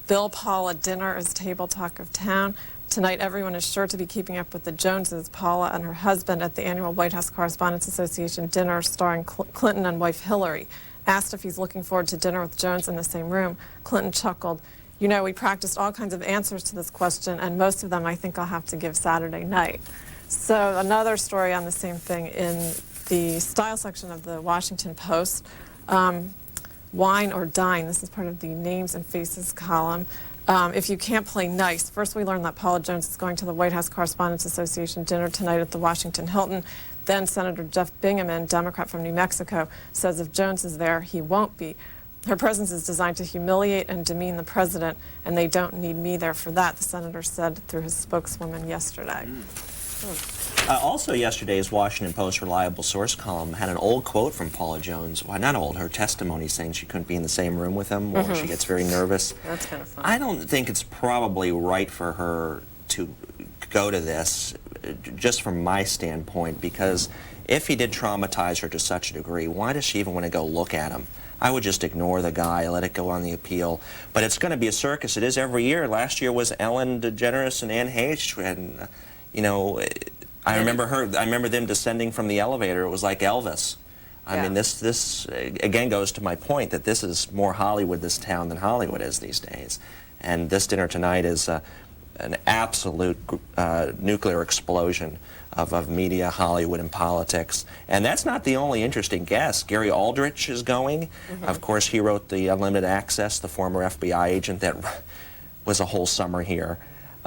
Bill, Paula, dinner is table talk of town. Tonight, everyone is sure to be keeping up with the Joneses, Paula and her husband, at the annual White House Correspondents Association dinner starring Clinton and wife Hillary. Asked if he's looking forward to dinner with Jones in the same room, Clinton chuckled, "You know, we practiced all kinds of answers to this question, and most of them I think I'll have to give Saturday night." So another story on the same thing in the style section of the Washington Post, wine or dine. This is part of the names and faces column. If you can't play nice, first we learned that Paula Jones is going to the White House Correspondents Association dinner tonight at the Washington Hilton. Then Senator Jeff Bingaman, Democrat from New Mexico, says if Jones is there, he won't be. Her presence is designed to humiliate and demean the president, and they don't need me there for that, the senator said through his spokeswoman yesterday. Also yesterday's Washington Post reliable source column had an old quote from Paula Jones. Well, not old, her testimony saying she couldn't be in the same room with him or she gets very nervous. That's kind of fun. I don't think it's probably right for her to go to this, just from my standpoint, because if he did traumatize her to such a degree, why does she even want to go look at him? I would just ignore the guy, let it go on the appeal. But it's going to be a circus. It is every year. Last year was Ellen DeGeneres and Anne Heche, and you know, I remember them descending from the elevator. It was like Elvis. I mean, this again goes to my point that this is more Hollywood, this town, than Hollywood is these days. And this dinner tonight is an absolute nuclear explosion of media, Hollywood, and politics. And that's not the only interesting guest. Gary Aldrich is going. Of course, he wrote the Unlimited Access, the former FBI agent that was a whole summer here.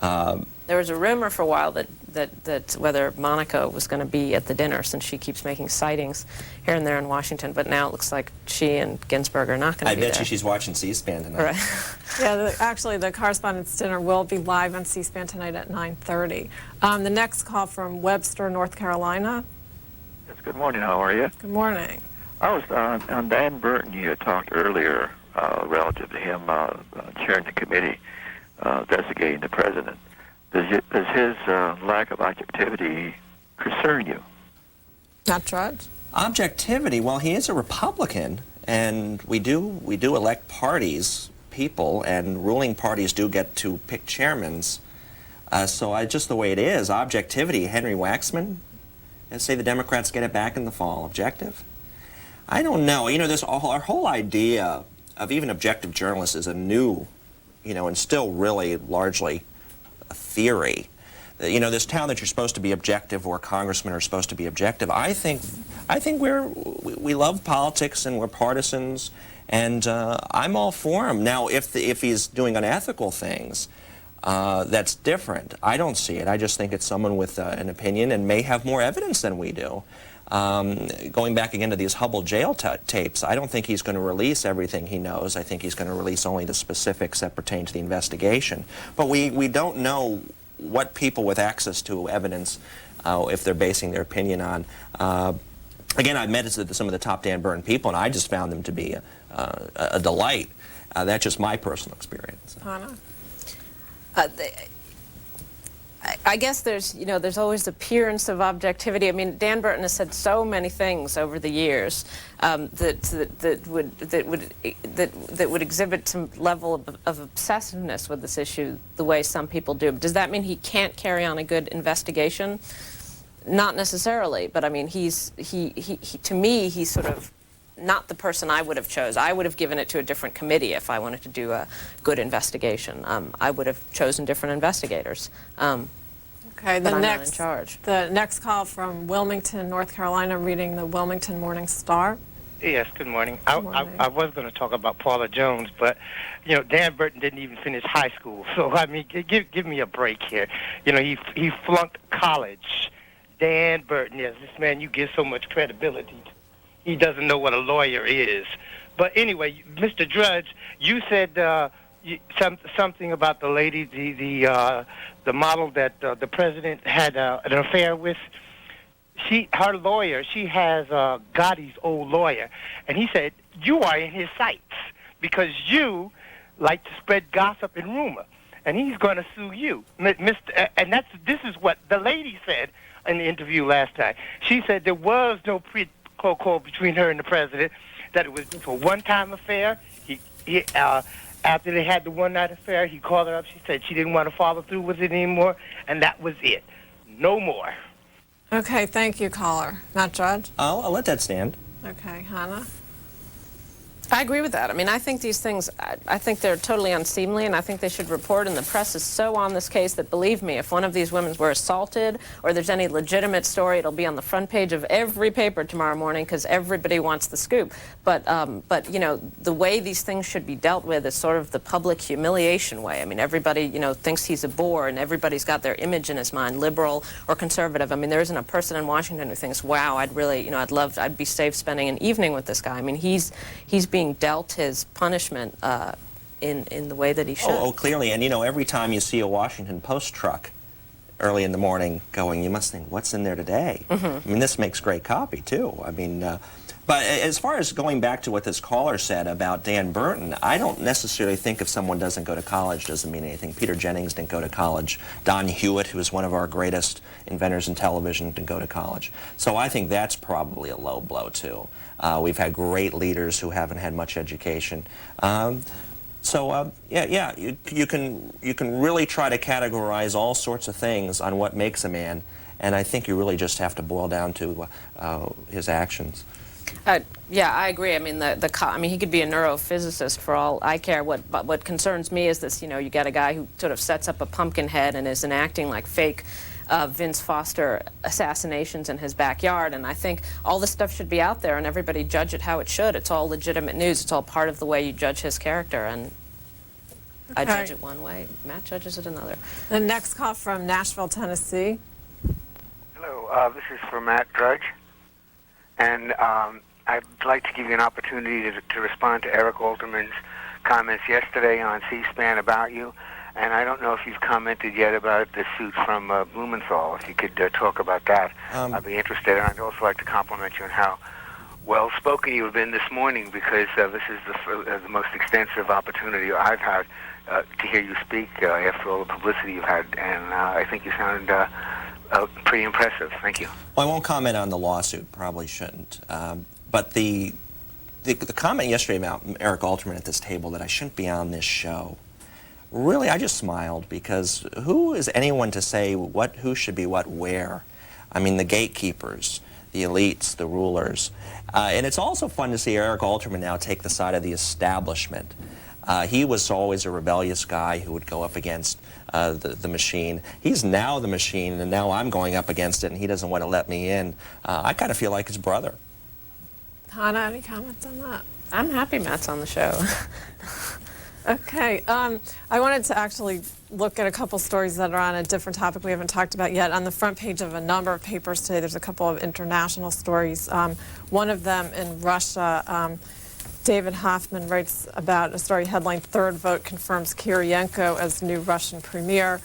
There was a rumor for a while that whether Monica was going to be at the dinner, since she keeps making sightings here and there in Washington, but now it looks like she and Ginsburg are not going to be there. I bet you she's watching C-SPAN tonight. Right. Yeah, actually, the Correspondents' Dinner will be live on C-SPAN tonight at 9:30. The next call from Webster, North Carolina. Yes, good morning. How are you? Good morning. I was on Dan Burton. You had talked earlier relative to him chairing the committee investigating the president. Does his lack of objectivity concern you? Not Drudge? Objectivity, well, he is a Republican, and we do elect people, and ruling parties do get to pick chairmans. So just the way it is, objectivity, Henry Waxman, and say the Democrats get it back in the fall. Objective? I don't know. You know, our whole idea of even objective journalists is a new, and still really largely a theory. You know, this town that you're supposed to be objective, or congressmen are supposed to be objective. I think we love politics and we're partisans, and I'm all for him. Now, if he's doing unethical things, that's different. I don't see it. I just think it's someone with an opinion and may have more evidence than we do. Going back again to these Hubble jail tapes, I don't think he's going to release everything he knows. I think he's going to release only the specifics that pertain to the investigation. But we don't know what people with access to evidence, if they're basing their opinion on. Again, I've met some of the top Dan Burton people, and I just found them to be a delight. That's just my personal experience. Hannah? I guess there's always the appearance of objectivity. I mean, Dan Burton has said so many things over the years that would exhibit some level of obsessiveness with this issue, the way some people do. Does that mean he can't carry on a good investigation? Not necessarily, but I mean, to me, he's sort of not the person I would have chose. I would have given it to a different committee if I wanted to do a good investigation. I would have chosen different investigators. Okay, but I'm not in charge. The next call from Wilmington, North Carolina, reading the Wilmington Morning Star. Yes, good morning. Good morning. I was going to talk about Paula Jones, but, Dan Burton didn't even finish high school. So, I mean, give me a break here. He flunked college. Dan Burton, yes, this man you give so much credibility to. He doesn't know what a lawyer is. But anyway, Mr. Drudge, you said something about the lady, the model that the president had an affair with. Her lawyer, she has Gotti's old lawyer, and he said you are in his sights because you like to spread gossip and rumor, and he's going to sue you, Mr. And this is what the lady said in the interview last time. She said there was no quo between her and the president, that it was just a one-time affair. After they had the one-night affair, he called her up. She said she didn't want to follow through with it anymore, and that was it. No more. Okay, thank you, caller. Not Drudge? I'll let that stand. Okay, Hannah? I agree with that. I mean, I think these things, I think they're totally unseemly, and I think they should report, and the press is so on this case that, believe me, if one of these women were assaulted or there's any legitimate story, it'll be on the front page of every paper tomorrow morning because everybody wants the scoop. But the way these things should be dealt with is sort of the public humiliation way. I mean, everybody, thinks he's a bore, and everybody's got their image in his mind, liberal or conservative. I mean, there isn't a person in Washington who thinks, wow, I'd be safe spending an evening with this guy. I mean, he's being dealt his punishment in the way that he should. Oh, clearly. And, every time you see a Washington Post truck early in the morning going, you must think, what's in there today? I mean, this makes great copy, too. I mean, but as far as going back to what this caller said about Dan Burton, I don't necessarily think if someone doesn't go to college doesn't mean anything. Peter Jennings didn't go to college. Don Hewitt, who was one of our greatest inventors in television, didn't go to college. So I think that's probably a low blow, too. We've had great leaders who haven't had much education. You can really try to categorize all sorts of things on what makes a man, and I think you really just have to boil down to his actions. Yeah, I agree. I mean, he could be a neurophysicist for all I care. What concerns me is this. You got a guy who sort of sets up a pumpkin head and is enacting like fake Vince Foster assassinations in his backyard, and I think all this stuff should be out there and everybody judge it how it should. It's all legitimate news. It's all part of the way you judge his character. And I Okay. judge it one way, Matt judges it another. The next call from Nashville, Tennessee. Hello, this is for Matt Drudge, and I'd like to give you an opportunity to respond to Eric Alterman's comments yesterday on C-SPAN about you, and I don't know if you've commented yet about the suit from Blumenthal. If you could talk about that, I'd be interested, and I'd also like to compliment you on how well-spoken you have been this morning, because this is the most extensive opportunity I've had to hear you speak after all the publicity you've had, and I think you sound pretty impressive. Thank you. Well, I won't comment on the lawsuit. Probably shouldn't. But the comment yesterday about Eric Alterman at this table that I shouldn't be on this show, really, I just smiled, because who is anyone to say who should be what where? I mean, the gatekeepers, the elites, the rulers. And it's also fun to see Eric Alterman now take the side of the establishment. He was always a rebellious guy who would go up against the machine. He's now the machine, and now I'm going up against it, and he doesn't want to let me in. I kind of feel like his brother. Hannah, any comments on that? I'm happy Matt's on the show. Okay, I wanted to actually look at a couple stories that are on a different topic we haven't talked about yet. On the front page of a number of papers today, there's a couple of international stories. One of them in Russia, David Hoffman writes about a story headline, "Third Vote Confirms Kiriyenko as New Russian Premier."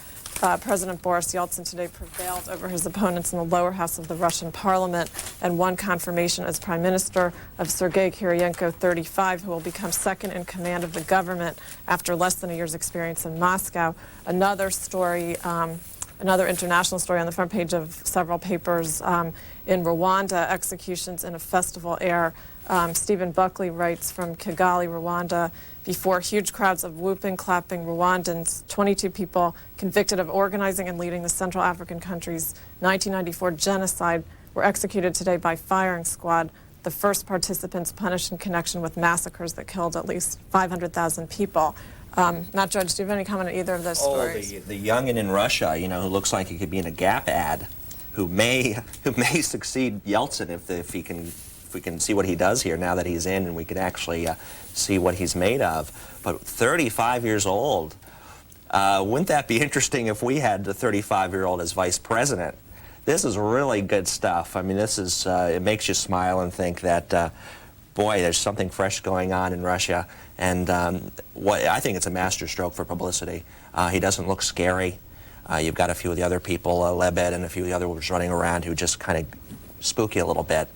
President Boris Yeltsin today prevailed over his opponents in the lower house of the Russian parliament and won confirmation as Prime Minister of Sergei Kiriyenko, 35, who will become second in command of the government after less than a year's experience in Moscow. Another story, another international story on the front page of several papers, in Rwanda, executions in a festival air. Stephen Buckley writes from Kigali, Rwanda, before huge crowds of whooping, clapping Rwandans, 22 people convicted of organizing and leading the Central African country's 1994 genocide were executed today by firing squad, the first participants punished in connection with massacres that killed at least 500,000 people. Matt Drudge, do you have any comment on either of those stories? The youngin in Russia, you know, who looks like he could be in a Gap ad, who may succeed Yeltsin if we can see what he does here now that he's in, and we can actually see what he's made of. But 35 years old, wouldn't that be interesting if we had the 35-year-old as vice president? This is really good stuff. I mean, this is, it makes you smile and think that, boy, there's something fresh going on in Russia. And I think it's a masterstroke for publicity. He doesn't look scary. You've got a few of the other people, Lebed and a few of the other ones running around who just kind of spook you a little bit.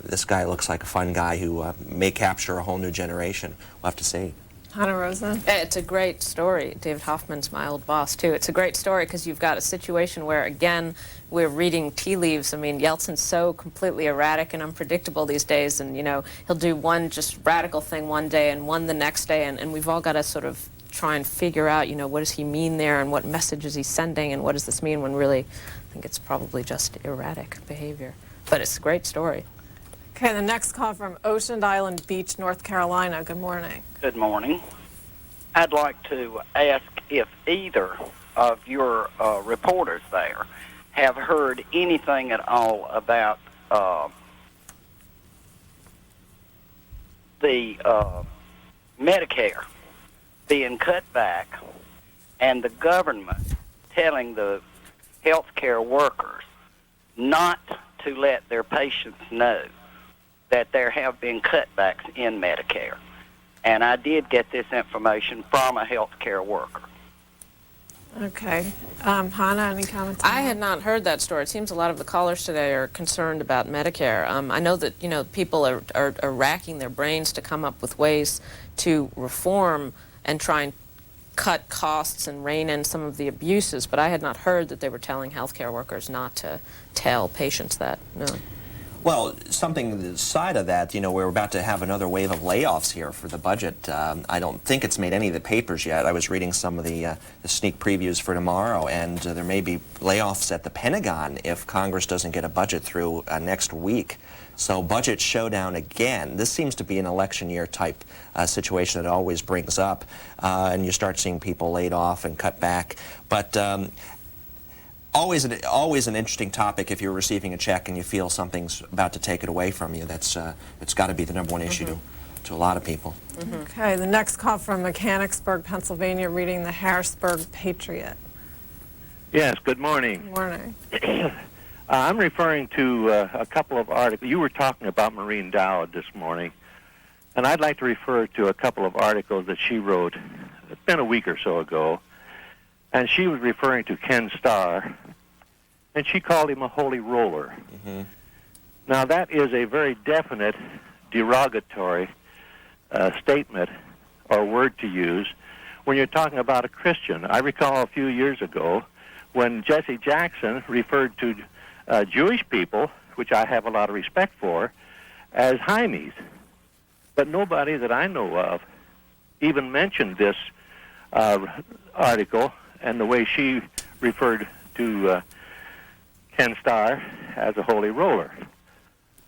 This guy looks like a fun guy who may capture a whole new generation. We'll have to see. Hannah Rosa? It's a great story. David Hoffman's my old boss, too. It's a great story because you've got a situation where, again, we're reading tea leaves. I mean, Yeltsin's so completely erratic and unpredictable these days, and, you know, he'll do one just radical thing one day and one the next day, and we've all got to sort of try and figure out, you know, what does he mean there and what message is he sending and what does this mean when really I think it's probably just erratic behavior. But it's a great story. Okay, the next call from Ocean Island Beach, North Carolina. Good morning. Good morning. I'd like to ask if either of your reporters there have heard anything at all about the Medicare being cut back and the government telling the healthcare workers not to let their patients know that there have been cutbacks in Medicare. And I did get this information from a healthcare worker. Okay. Hannah, any comments? I had not heard that story. It seems a lot of the callers today are concerned about Medicare. I know that, you know, people are racking their brains to come up with ways to reform and try and cut costs and rein in some of the abuses, but I had not heard that they were telling healthcare workers not to tell patients that. No. Well, something to the side of that, you know, we're about to have another wave of layoffs here for the budget. I don't think it's made any of the papers yet. I was reading some of the sneak previews for tomorrow, and there may be layoffs at the Pentagon if Congress doesn't get a budget through next week. So budget showdown again. This seems to be an election year type situation that it always brings up, and you start seeing people laid off and cut back. But always an interesting topic if you're receiving a check and you feel something's about to take it away from you. That's it's got to be the #1 issue to a lot of people. Okay, the next call from Mechanicsburg, Pennsylvania, reading the Harrisburg Patriot. Yes, good morning. Good morning. I'm referring to a couple of articles. You were talking about Maureen Dowd this morning, and I'd like to refer to a couple of articles that she wrote. It's been a week or so ago, and she was referring to Ken Starr, and she called him a holy roller. Now, that is a very definite derogatory statement or word to use when you're talking about a Christian. I recall a few years ago when Jesse Jackson referred to Jewish people, which I have a lot of respect for, as Heimies. But nobody that I know of even mentioned this article and the way she referred to Ken Starr as a holy roller.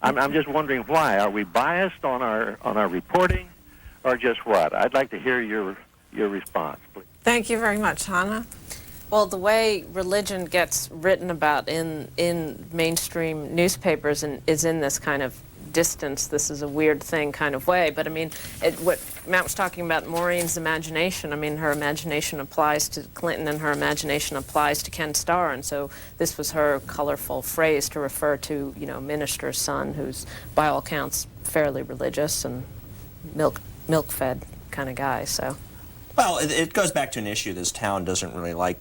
I'm just wondering why. Are we biased on our reporting, or just what? I'd like to hear your response, please. Thank you very much, Hannah. Well, the way religion gets written about in mainstream newspapers is in this kind of distance, this is a weird thing kind of way. But I mean, what Matt was talking about, Maureen's imagination, I mean, her imagination applies to Clinton and her imagination applies to Ken Starr. And so this was her colorful phrase to refer to, you know, minister's son who's by all accounts fairly religious and milk-fed kind of guy, so. Well, it goes back to an issue. This town doesn't really like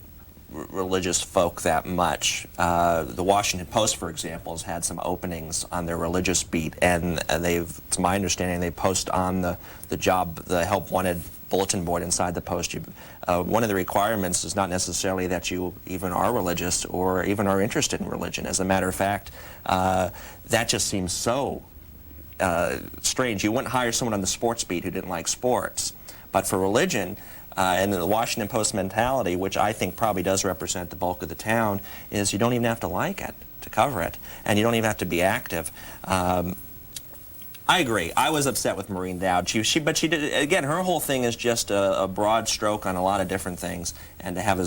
religious folk that much. The Washington Post, for example, has had some openings on their religious beat, and to my understanding, they post on the help wanted bulletin board inside the Post. One of the requirements is not necessarily that you even are religious or even are interested in religion. As a matter of fact, that just seems so strange. You wouldn't hire someone on the sports beat who didn't like sports. But for religion, and the Washington Post mentality, which I think probably does represent the bulk of the town, is you don't even have to like it to cover it, and you don't even have to be active. I agree. I was upset with Maureen Dowd. But she did, again, her whole thing is just a broad stroke on a lot of different things, and to have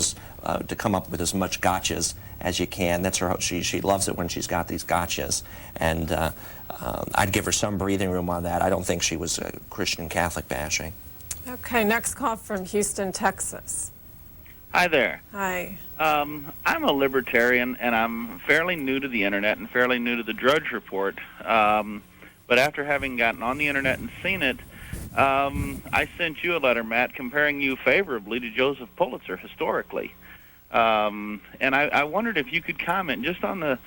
to come up with as much gotchas as you can. That's her. She loves it when she's got these gotchas, and I'd give her some breathing room on that. I don't think she was Christian Catholic bashing. Okay, next call from Houston, Texas. Hi there. Hi. I'm a libertarian, and I'm fairly new to the Internet and fairly new to the Drudge Report. But after having gotten on the Internet and seen it, I sent you a letter, Matt, comparing you favorably to Joseph Pulitzer historically. And I wondered if you could comment just on the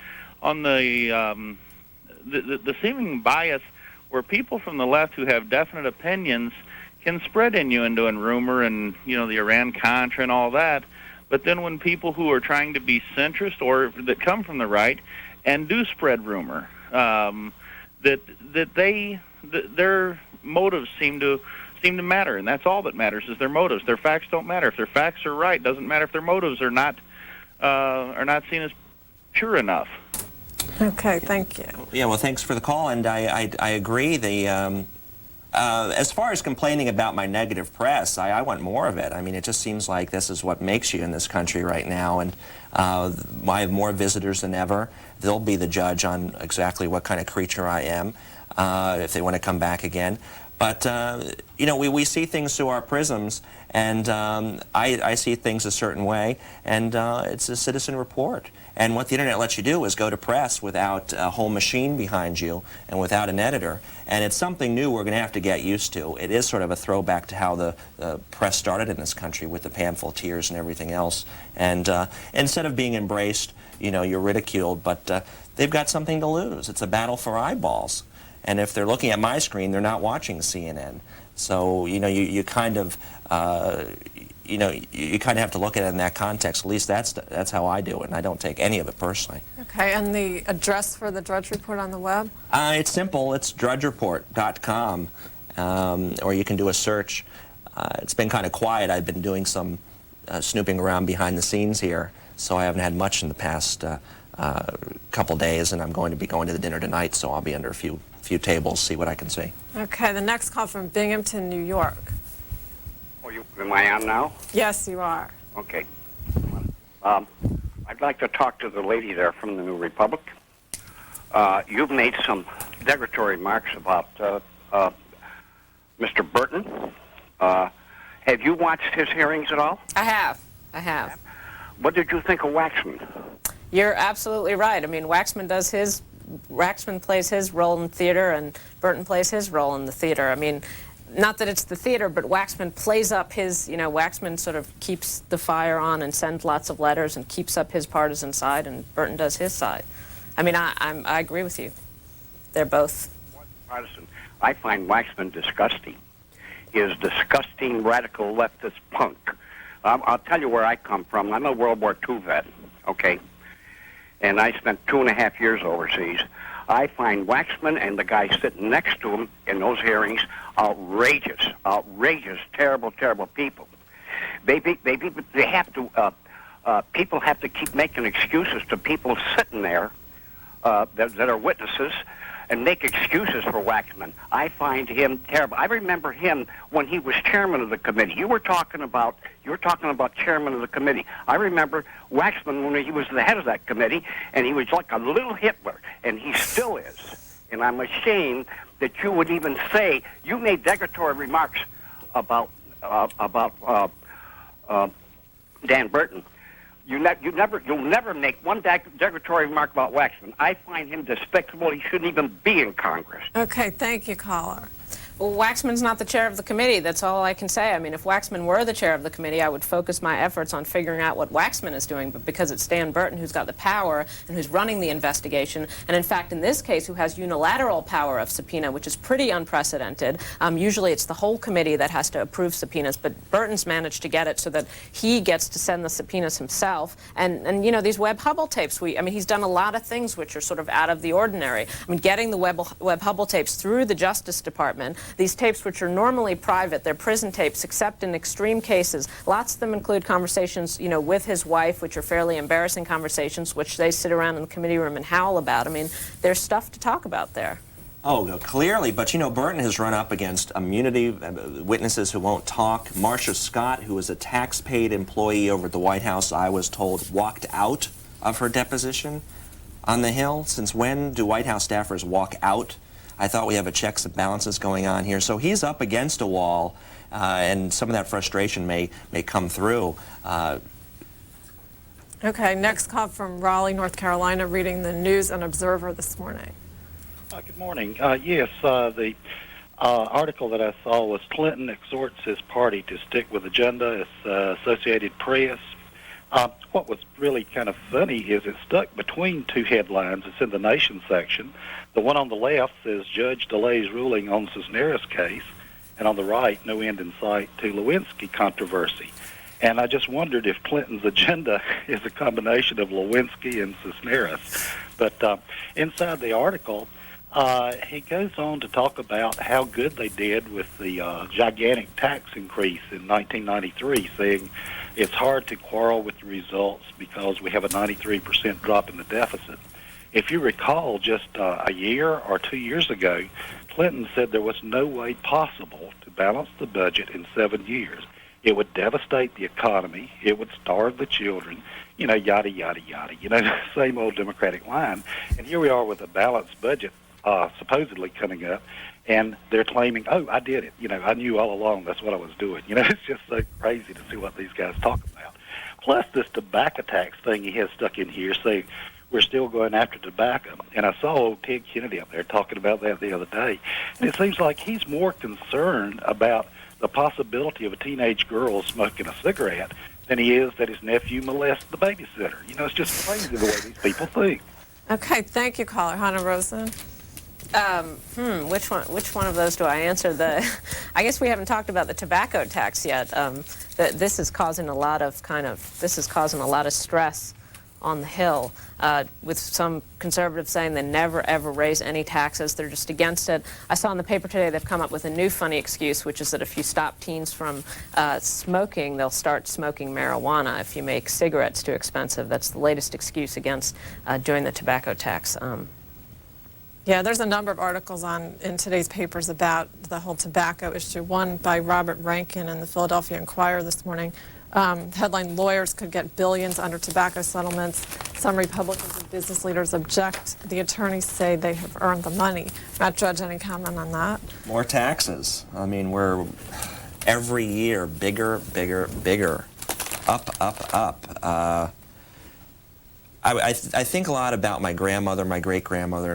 seeming bias where people from the left who have definite opinions can spread innuendo and rumor and, you know, the Iran-Contra and all that. But then when people who are trying to be centrist or that come from the right and do spread rumor, their motives seem to matter, and that's all that matters is their motives. Their facts don't matter. If their facts are right, doesn't matter if their motives are not seen as pure enough. Okay, thank you. Yeah, well, thanks for the call, and I agree. As far as complaining about my negative press, I want more of it. I mean, it just seems like this is what makes you in this country right now, and I have more visitors than ever. They'll be the judge on exactly what kind of creature I am if they want to come back again. But, you know, we see things through our prisms, and I see things a certain way, and it's a citizen report. And what the Internet lets you do is go to press without a whole machine behind you and without an editor. And it's something new we're going to have to get used to. It is sort of a throwback to how the press started in this country with the pamphleteers and everything else. And instead of being embraced, you know, you're ridiculed, but they've got something to lose. It's a battle for eyeballs. And if they're looking at my screen, they're not watching CNN. So, you know, you kind of, you know, you kind of have to look at it in that context. At least that's how I do it, and I don't take any of it personally. Okay, and the address for the Drudge Report on the web? It's simple. It's drudgereport.com, or you can do a search. It's been kind of quiet. I've been doing some snooping around behind the scenes here, so I haven't had much in the past couple days, and I'm going to be going to the dinner tonight, so I'll be under a few tables, see what I can see. Okay, the next call from Binghamton, New York. Am I on now? Yes, you are. Okay. I'd like to talk to the lady there from the New Republic. You've made some derogatory remarks about Mr. Burton. Have you watched his hearings at all? I have. I have. What did you think of Waxman? You're absolutely right. I mean, Waxman plays his role in theater, and Burton plays his role in the theater. I mean, not that it's the theater, but Waxman plays up his, Waxman sort of keeps the fire on and sends lots of letters and keeps up his partisan side, and Burton does his side. I mean, I agree with you. They're both partisan. I find Waxman disgusting. He is disgusting radical leftist punk. I'll tell you where I come from. I'm a World War II vet, okay? And I spent 2.5 years overseas. I find Waxman and the guy sitting next to him in those hearings outrageous, terrible, terrible people. They have to, people have to keep making excuses to people sitting there that are witnesses and make excuses for Waxman. I find him terrible. I remember him when he was chairman of the committee. You were talking about chairman of the committee. I remember Waxman when he was the head of that committee, and he was like a little Hitler, and he still is. And I'm ashamed that you would even say you made derogatory remarks about Dan Burton. You'll never make one derogatory remark about Waxman. I find him despicable. He shouldn't even be in Congress. Okay, thank you, caller. Well, Waxman's not the chair of the committee. That's all I can say. I mean, if Waxman were the chair of the committee, I would focus my efforts on figuring out what Waxman is doing. But because it's Dan Burton who's got the power and who's running the investigation, and in fact, in this case, who has unilateral power of subpoena, which is pretty unprecedented. Usually it's the whole committee that has to approve subpoenas, but Burton's managed to get it so that he gets to send the subpoenas himself. And you know, these Webb Hubble tapes, I mean, he's done a lot of things which are sort of out of the ordinary. I mean, getting the Webb Hubble tapes through the Justice Department, these tapes which are normally private, they're prison tapes, except in extreme cases. Lots of them include conversations, you know, with his wife, which are fairly embarrassing conversations, which they sit around in the committee room and howl about. I mean, there's stuff to talk about there. Oh, clearly, but you know, Burton has run up against immunity, witnesses who won't talk. Marcia Scott, who was a tax-paid employee over at the White House, I was told, walked out of her deposition on the Hill. Since when do White House staffers walk out? I thought we have a checks and balances going on here. So he's up against a wall, and some of that frustration may come through. Okay, next call from Raleigh, North Carolina, reading the News and Observer this morning. Good morning. Yes, the article that I saw was Clinton exhorts his party to stick with agenda. It's Associated Press. What was really kind of funny is it stuck between two headlines. It's in the Nation section. The one on the left says, Judge delays ruling on Cisneros case, and on the right, no end in sight to Lewinsky controversy. And I just wondered if Clinton's agenda is a combination of Lewinsky and Cisneros. But inside the article, he goes on to talk about how good they did with the gigantic tax increase in 1993, saying it's hard to quarrel with the results because we have a 93% drop in the deficit. If you recall, just a year or 2 years ago, Clinton said there was no way possible to balance the budget in 7 years. It would devastate the economy. It would starve the children, you know, yada, yada, yada. You know, the same old Democratic line. And here we are with a balanced budget supposedly coming up, and they're claiming, oh, I did it. You know, I knew all along that's what I was doing. You know, it's just so crazy to see what these guys talk about. Plus this tobacco tax thing he has stuck in here, saying we're still going after tobacco. And I saw old Ted Kennedy up there talking about that the other day. And it seems like he's more concerned about the possibility of a teenage girl smoking a cigarette than he is that his nephew molests the babysitter. You know, it's just crazy the way these people think. Okay, thank you, caller. Hannah Rosen. Which one of those do I answer? I guess we haven't talked about the tobacco tax yet. This is causing a lot of stress on the Hill, with some conservatives saying they never ever raise any taxes. They're just against it. I saw in the paper today they've come up with a new funny excuse, which is that if you stop teens from smoking, they'll start smoking marijuana if you make cigarettes too expensive. That's the latest excuse against doing the tobacco tax. Yeah, there's a number of articles in today's papers about the whole tobacco issue. One by Robert Rankin in the Philadelphia Inquirer this morning Headline, lawyers could get billions under tobacco settlements. Some Republicans and business leaders object. The attorneys say they have earned the money. Matt Drudge, any comment on that? More taxes. I mean, we're every year bigger, bigger, bigger. Up, up, up. I think a lot about my grandmother, my great-grandmother,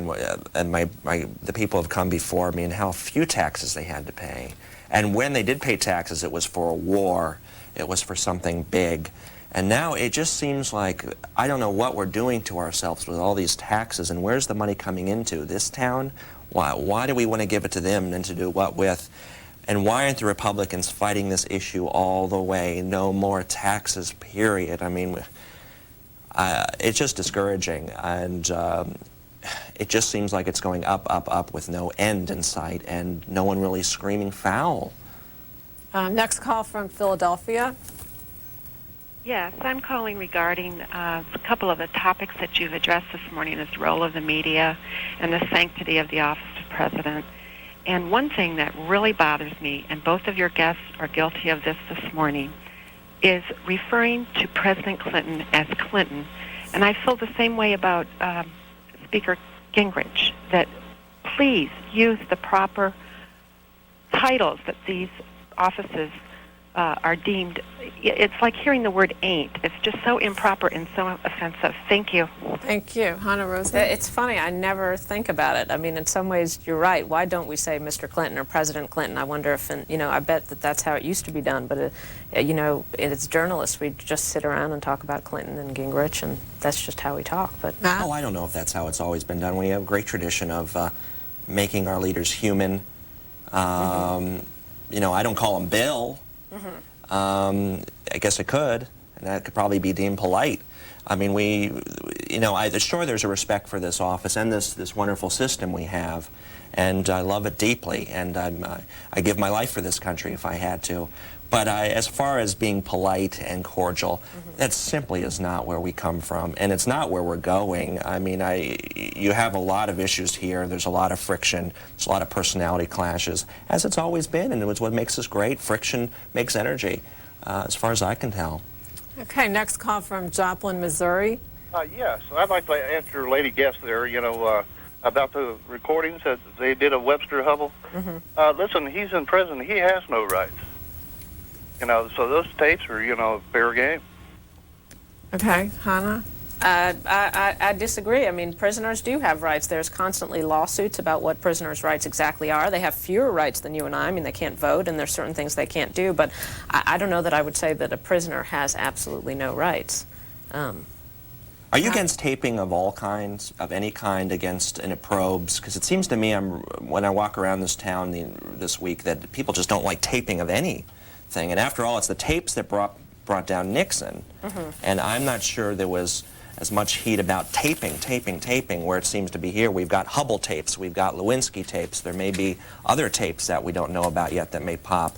and the people who have come before me and how few taxes they had to pay. And when they did pay taxes, it was for a war. It was for something big. And now it just seems like, I don't know what we're doing to ourselves with all these taxes, and where's the money coming into? This town? Why do we want to give it to them and to do what with? And why aren't the Republicans fighting this issue all the way? No more taxes, period. I mean, it's just discouraging, and it just seems like it's going up, up, up with no end in sight, and no one really screaming foul. Next call from Philadelphia. Yes, I'm calling regarding a couple of the topics that you've addressed this morning, is the role of the media and the sanctity of the office of president. And one thing that really bothers me, and both of your guests are guilty of this morning, is referring to President Clinton as Clinton. And I feel the same way about Speaker Gingrich, that please use the proper titles that these offices are deemed. It's like hearing the word ain't. It's just so improper and so offensive. Thank you. Thank you. Hannah Rosa? It's funny. I never think about it. I mean, in some ways, you're right. Why don't we say Mr. Clinton or President Clinton? I wonder if, I bet that that's how it used to be done. But, as journalists, we just sit around and talk about Clinton and Gingrich, and that's just how we talk. But Oh, I don't know if that's how it's always been done. We have a great tradition of making our leaders human. I don't call him Bill. I guess it could, and that could probably be deemed polite. I mean, sure there's a respect for this office and this wonderful system we have, and I love it deeply, and I give my life for this country if I had to. But as far as being polite and cordial, that simply is not where we come from, and it's not where we're going. I mean, you have a lot of issues here. There's a lot of friction. There's a lot of personality clashes, as it's always been, and it's what makes us great. Friction makes energy, as far as I can tell. Okay, next call from Joplin, Missouri. Yes, I'd like to answer lady guest there, about the recordings that they did of Webster Hubble. Listen, he's in prison. He has no rights. So those tapes are, fair game. Okay, Hannah? I disagree. I mean, prisoners do have rights. There's constantly lawsuits about what prisoners' rights exactly are. They have fewer rights than you and I. I mean, they can't vote, and there's certain things they can't do. But I don't know that I would say that a prisoner has absolutely no rights. Are you against taping of all kinds, of any kind, against probes? Because it seems to me, when I walk around this town this week, that people just don't like taping of anything. And after all, it's the tapes that brought down Nixon. And I'm not sure there was as much heat about taping, where it seems to be here. We've got Hubble tapes, we've got Lewinsky tapes. There may be other tapes that we don't know about yet that may pop.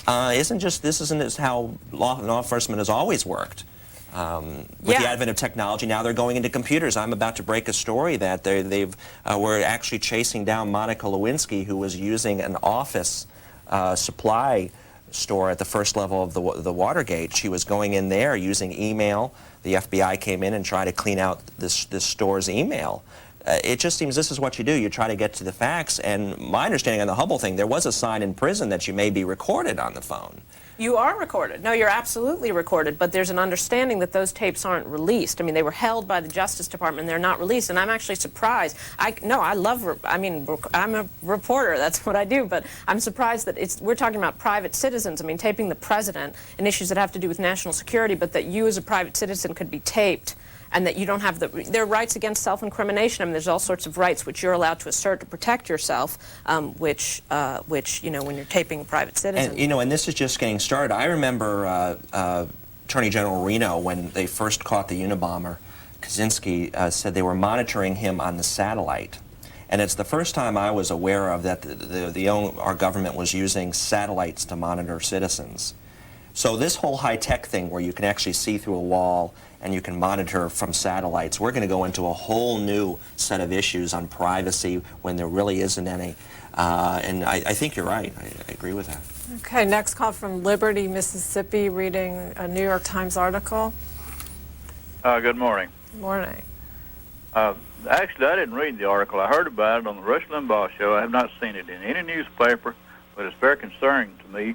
Isn't this how law enforcement has always worked? With the advent of technology, now they're going into computers. I'm about to break a story that we're actually chasing down Monica Lewinsky, who was using an office supply store at the first level of the Watergate. She was going in there using email. The FBI came in and tried to clean out this store's email. It just seems this is what you do. You try to get to the facts. And my understanding on the Hubble thing, there was a sign in prison that you may be recorded on the phone. You are recorded. No, you're absolutely recorded, but there's an understanding that those tapes aren't released. I mean, they were held by the Justice Department, and they're not released, and I'm actually surprised. I'm a reporter, that's what I do, but I'm surprised that we're talking about private citizens. I mean, taping the president and issues that have to do with national security, but that you as a private citizen could be taped, and that you don't have there are rights against self-incrimination. I mean, there's all sorts of rights which you're allowed to assert to protect yourself, which when you're taping a private citizen. And, and this is just getting started. I remember Attorney General Reno, when they first caught the Unabomber, Kaczynski said they were monitoring him on the satellite. And it's the first time I was aware of that our government was using satellites to monitor citizens. So this whole high-tech thing where you can actually see through a wall and you can monitor from satellites, we're going to go into a whole new set of issues on privacy when there really isn't any. And I think you're right. I agree with that. Okay, next call from Liberty, Mississippi, reading a New York Times article. Good morning. Morning. Actually, I didn't read the article. I heard about it on the Rush Limbaugh show. I have not seen it in any newspaper, but it's very concerning to me.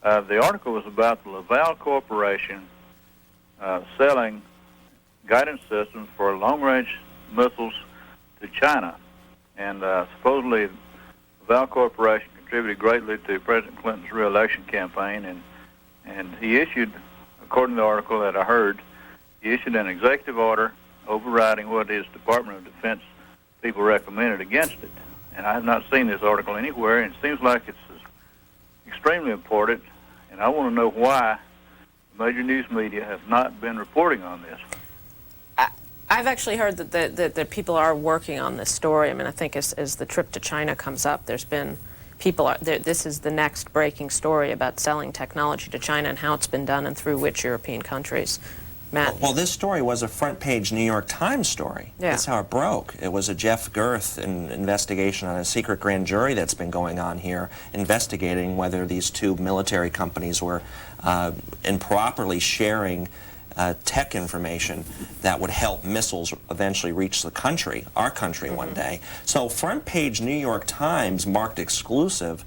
The article was about the Laval Corporation selling guidance systems for long-range missiles to China. And supposedly, Laval Corporation contributed greatly to President Clinton's re-election campaign, and he issued, according to the article that I heard, he issued an executive order overriding what his Department of Defense people recommended against it. And I have not seen this article anywhere, and it seems like it's extremely important, and I want to know why the major news media have not been reporting on this. I've actually heard that people are working on this story. I mean, I think as the trip to China comes up, there's been this is the next breaking story about selling technology to China and how it's been done and through which European countries. Matt? Well, this story was a front-page New York Times story. Yeah. That's how it broke. It was a Jeff Girth investigation on a secret grand jury that's been going on here, investigating whether these two military companies were improperly sharing tech information that would help missiles eventually reach the country, our country, one day. So front-page New York Times marked exclusive.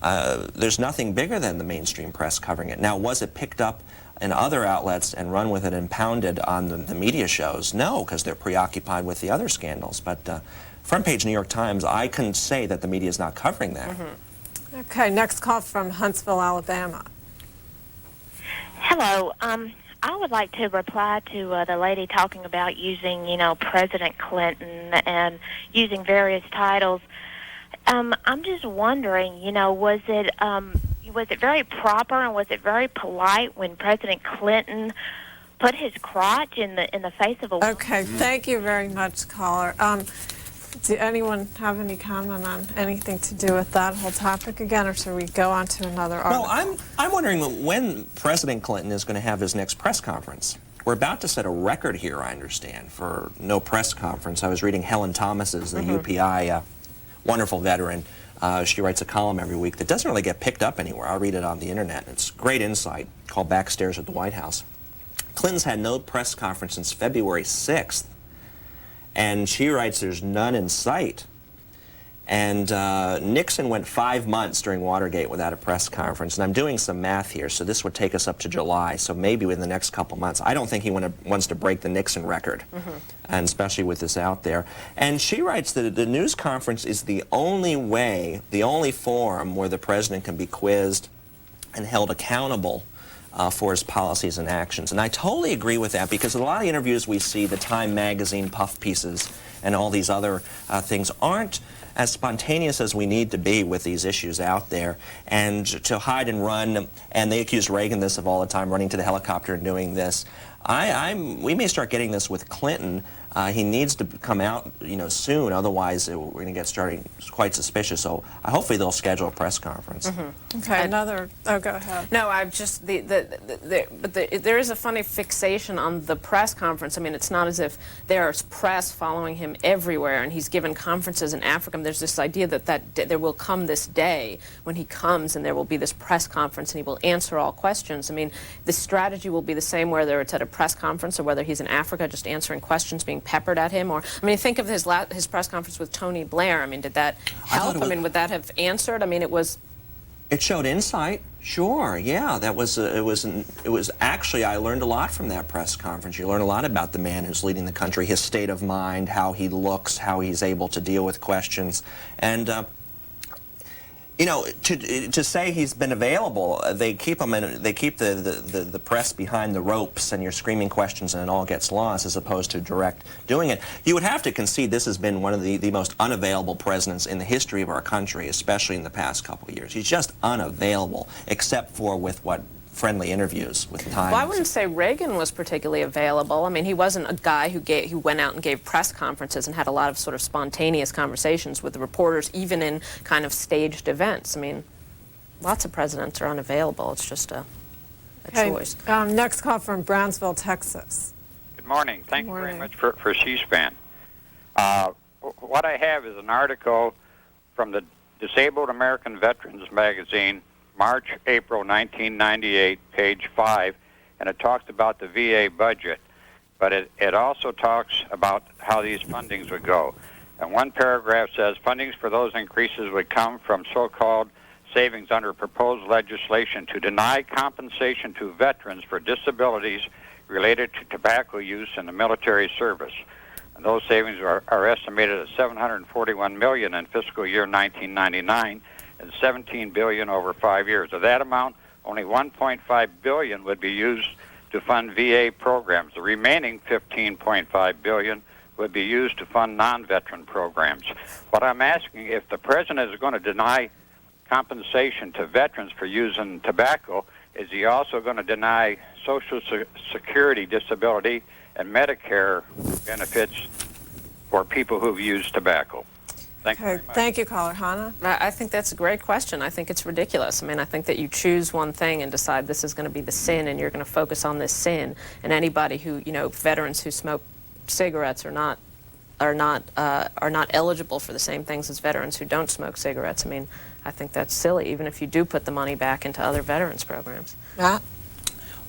There's nothing bigger than the mainstream press covering it. Now, was it picked up in other outlets and run with it and pounded on the media shows? No, because they're preoccupied with the other scandals. But front-page New York Times, I can say that the media is not covering that. Okay, next call from Huntsville, Alabama. Hello. I would like to reply to the lady talking about using, President Clinton and using various titles. I'm just wondering, was it very proper and was it very polite when President Clinton put his crotch in the face of a woman? Okay, thank you very much, caller. Do anyone have any comment on anything to do with that whole topic again, or should we go on to another article? Well, I'm wondering when President Clinton is going to have his next press conference. We're about to set a record here, I understand, for no press conference. I was reading Helen Thomas's, the UPI, wonderful veteran. She writes a column every week that doesn't really get picked up anywhere. I'll read it on the internet. It's great insight, called Backstairs at the White House. Clinton's had no press conference since February 6th. And she writes there's none in sight. And Nixon went 5 months during Watergate without a press conference. And I'm doing some math here, so this would take us up to July. So maybe within the next couple months. I don't think he wants to break the Nixon record, and especially with this out there. And she writes that the news conference is the only way, the only forum where the president can be quizzed and held accountable for his policies and actions. And I totally agree with that, because a lot of the interviews we see, the Time magazine puff pieces and all these other things, aren't as spontaneous as we need to be with these issues out there. And to hide and run, and they accuse Reagan this of all the time, running to the helicopter and doing this. We may start getting this with Clinton. He needs to come out, soon. Otherwise, we're going to get starting quite suspicious. So hopefully they'll schedule a press conference. Okay, another. Oh, go ahead. No, I've just there is a funny fixation on the press conference. I mean, it's not as if there's press following him everywhere, and he's given conferences in Africa. There's this idea that there will come this day when he comes, and there will be this press conference, and he will answer all questions. I mean, the strategy will be the same whether it's at a press conference or whether he's in Africa just answering questions being peppered at him. Or, I mean, think of his press conference with Tony Blair. I mean, did that help? I mean, would that have answered? I mean, It showed insight, sure, yeah. That was it was actually, I learned a lot from that press conference. You learn a lot about the man who's leading the country, his state of mind, how he looks, how he's able to deal with questions, and to say he's been available, they keep him the press behind the ropes, and you're screaming questions and it all gets lost, as opposed to direct doing it. You would have to concede this has been one of the most unavailable presidents in the history of our country, especially in the past couple of years. He's just unavailable, except for with what friendly interviews with Time. Well, I wouldn't say Reagan was particularly available. I mean, he wasn't a guy who went out and gave press conferences and had a lot of sort of spontaneous conversations with the reporters, even in kind of staged events. I mean, lots of presidents are unavailable. It's just a... choice. Next call from Brownsville, Texas. Good morning. Thank you very much for C-SPAN. What I have is an article from the Disabled American Veterans magazine, March, April 1998, page 5, and it talks about the VA budget. But it also talks about how these fundings would go. And one paragraph says fundings for those increases would come from so-called savings under proposed legislation to deny compensation to veterans for disabilities related to tobacco use in the military service. And those savings are estimated at $741 million in fiscal year 1999 and $17 billion over 5 years. Of that amount, only $1.5 billion would be used to fund VA programs. The remaining $15.5 billion would be used to fund non-veteran programs. But I'm asking, if the president is going to deny compensation to veterans for using tobacco, is he also going to deny Social Security disability and Medicare benefits for people who've used tobacco? Thank you very much. Thank you, caller. Hannah? I think that's a great question. I think it's ridiculous. I mean, I think that you choose one thing and decide this is going to be the sin, and you're going to focus on this sin. And anybody who, veterans who smoke cigarettes are not eligible for the same things as veterans who don't smoke cigarettes. I mean, I think that's silly, even if you do put the money back into other veterans programs. Matt?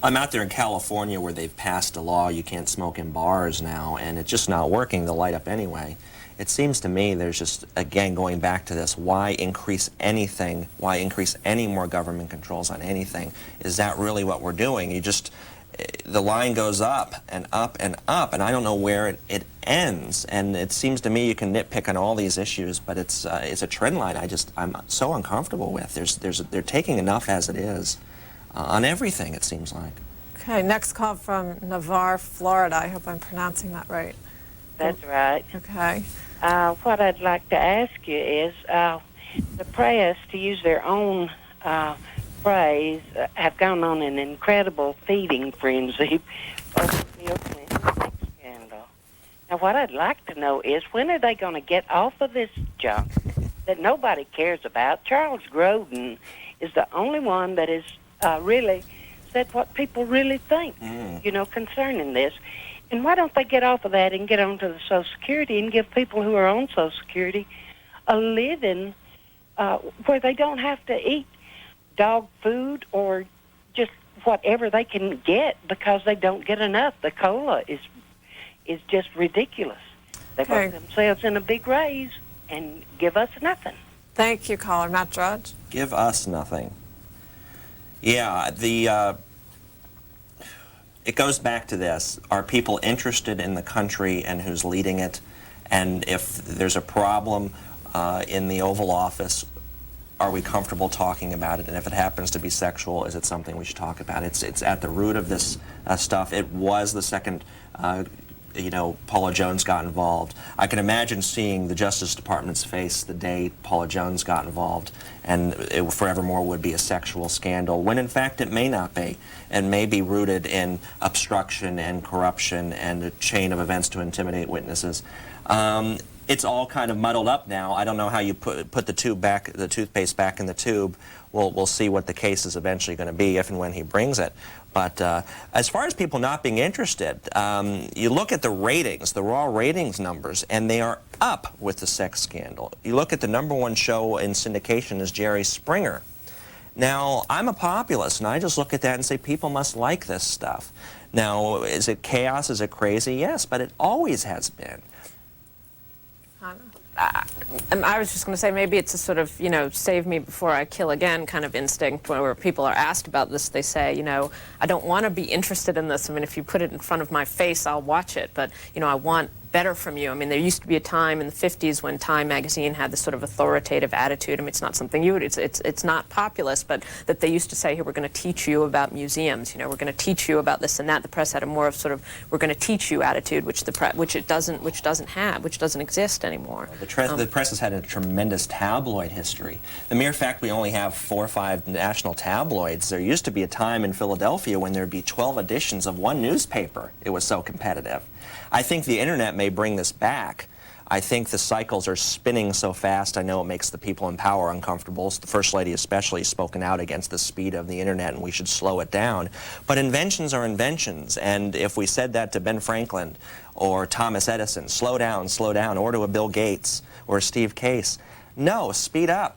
I'm out there in California where they've passed a law you can't smoke in bars now, and it's just not working. They'll light up anyway. It seems to me there's just, again, going back to this, why increase anything? Why increase any more government controls on anything? Is that really what we're doing? The line goes up and up and up, and I don't know where it ends. And it seems to me you can nitpick on all these issues, but it's a trend line I'm so uncomfortable with. They're taking enough as it is on everything, it seems like. Okay, next call from Navarre, Florida. I hope I'm phrasing that right. That's right. Okay. What I'd like to ask you is the press, to use their own phrase, have gone on an incredible feeding frenzy over Bill Clinton's sex scandal. Now, what I'd like to know is, when are they going to get off of this junk that nobody cares about? Charles Grodin is the only one that has really said what people really think, concerning this. And why don't they get off of that and get onto the Social Security and give people who are on Social Security a living where they don't have to eat dog food or just whatever they can get because they don't get enough. The COLA is just ridiculous. They put themselves in a big raise and give us nothing. Thank you, caller. Matt Drudge? Give us nothing. Yeah, it goes back to this. Are people interested in the country and who's leading it? And if there's a problem in the Oval Office, are we comfortable talking about it? And if it happens to be sexual, is it something we should talk about? It's at the root of this stuff. It was the second, Paula Jones got involved. I can imagine seeing the Justice Department's face the day Paula Jones got involved, and it forevermore would be a sexual scandal, when in fact it may not be, and may be rooted in obstruction and corruption and a chain of events to intimidate witnesses. It's all kind of muddled up now. I don't know how you put the toothpaste back in the tube. We'll see what the case is eventually going to be if and when he brings it. But as far as people not being interested, you look at the ratings, the raw ratings numbers, and they are up with the sex scandal. You look at the #1 show in syndication is Jerry Springer. Now, I'm a populist, and I just look at that and say people must like this stuff. Now, is it chaos? Is it crazy? Yes, but it always has been. I was just going to say, maybe it's a sort of, save me before I kill again kind of instinct, where people are asked about this, they say, I don't want to be interested in this. I mean, if you put it in front of my face, I'll watch it. But, I want better from you. I mean, there used to be a time in the 50s when Time magazine had this sort of authoritative attitude. I mean, it's not something it's not populist, but that they used to say, here, we're going to teach you about museums. We're going to teach you about this and that. The press had a more of sort of, we're going to teach you attitude, which doesn't exist anymore. The press has had a tremendous tabloid history. The mere fact we only have 4 or 5 national tabloids, there used to be a time in Philadelphia when there'd be 12 editions of one newspaper. It was so competitive. I think the internet may bring this back. I think the cycles are spinning so fast, I know it makes the people in power uncomfortable. The First Lady especially has spoken out against the speed of the internet, and we should slow it down. But inventions are inventions, and if we said that to Ben Franklin or Thomas Edison, slow down, or to a Bill Gates or a Steve Case, no, speed up.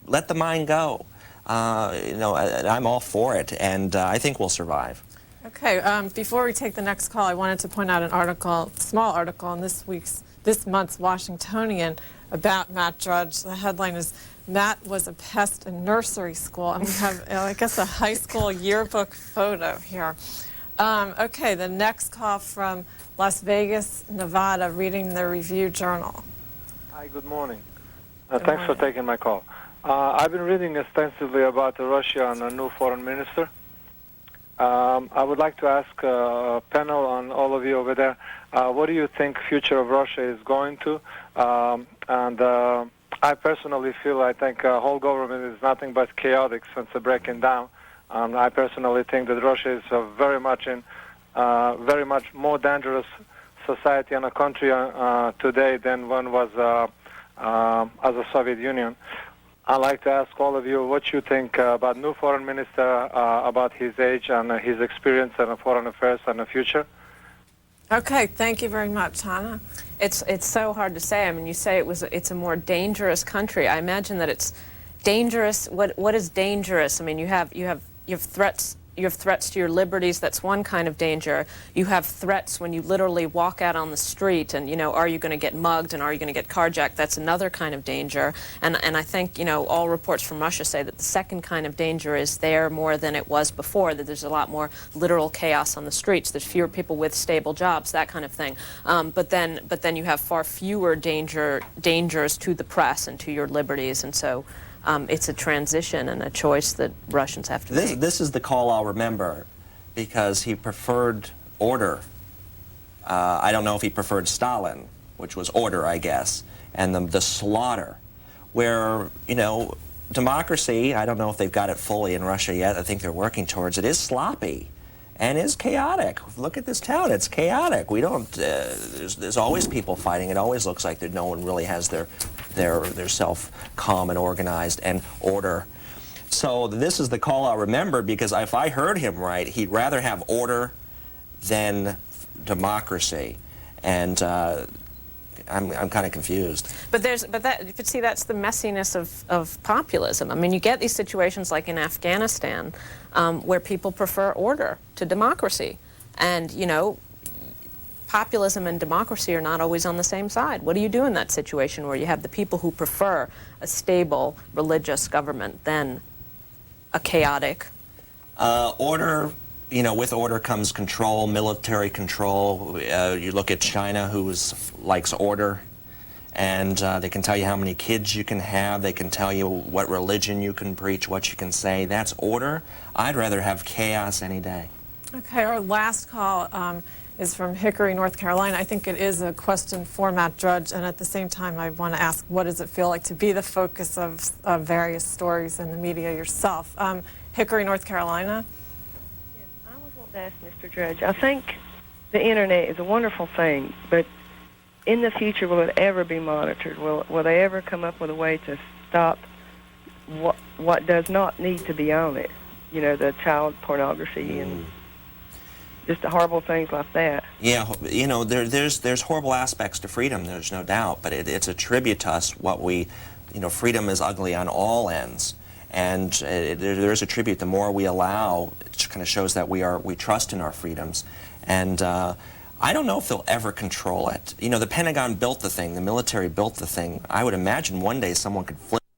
Let the mind go. I'm all for it, and I think we'll survive. Okay, before we take the next call, I wanted to point out an article, small article in this month's Washingtonian about Matt Drudge. The headline is, "Matt was a pest in nursery school," and we have, I guess, a high school yearbook photo here. Okay, the next call from Las Vegas, Nevada, reading the Review Journal. Hi, good morning. Thanks for taking my call. I've been reading extensively about Russia and a new foreign minister. I would like to ask a panel on all of you over there, what do you think future of Russia is going to? I personally feel, I think whole government is nothing but chaotic since the breaking down. I personally think that Russia is very much more dangerous society and a country today than one was as a Soviet Union. I'd like to ask all of you what you think about new foreign minister, about his age and his experience in foreign affairs and the future. Okay, thank you very much, Hannah. It's so hard to say. I mean, you say it's a more dangerous country. I imagine that it's dangerous. What is dangerous? I mean, you have threats. You have threats to your liberties. That's one kind of danger. You have threats when you literally walk out on the street and, are you going to get mugged and are you going to get carjacked? That's another kind of danger. And I think, all reports from Russia say that the second kind of danger is there more than it was before, that there's a lot more literal chaos on the streets. There's fewer people with stable jobs, that kind of thing. But then you have far fewer dangers to the press and to your liberties. And so it's a transition and a choice that Russians have to make. This is the call I'll remember, because he preferred order. I don't know if he preferred Stalin, which was order, I guess, and the slaughter, where, democracy, I don't know if they've got it fully in Russia yet. I think they're working towards it. Is sloppy and is chaotic. Look at this town. It's chaotic. We don't, there's always people fighting. It always looks like that no one really has their self calm and organized and order. So this is the call I'll remember, because if I heard him right, he'd rather have order than democracy. And I'm kind of confused. But see, that's the messiness of populism. I mean, you get these situations like in Afghanistan where people prefer order to democracy, and populism and democracy are not always on the same side. What do you do in that situation where you have the people who prefer a stable religious government than a chaotic? Order. With order comes control, military control. You look at China, who likes order, and they can tell you how many kids you can have. They can tell you what religion you can preach, what you can say. That's order. I'd rather have chaos any day. Okay, our last call is from Hickory, North Carolina. I think it is a question for Matt Drudge, and at the same time, I want to ask, what does it feel like to be the focus of various stories in the media yourself? Hickory, North Carolina. To ask Mr. Drudge, I think the internet is a wonderful thing, but in the future, will it ever be monitored? Will they ever come up with a way to stop what does not need to be on it? The child pornography and just the horrible things like that. Yeah, there's horrible aspects to freedom. There's no doubt, but it's a tribute to us. Freedom is ugly on all ends. And there is a tribute. The more we allow, it kind of shows that we trust in our freedoms. And I don't know if they'll ever control it. The Pentagon built the thing. The military built the thing. I would imagine one day someone could flip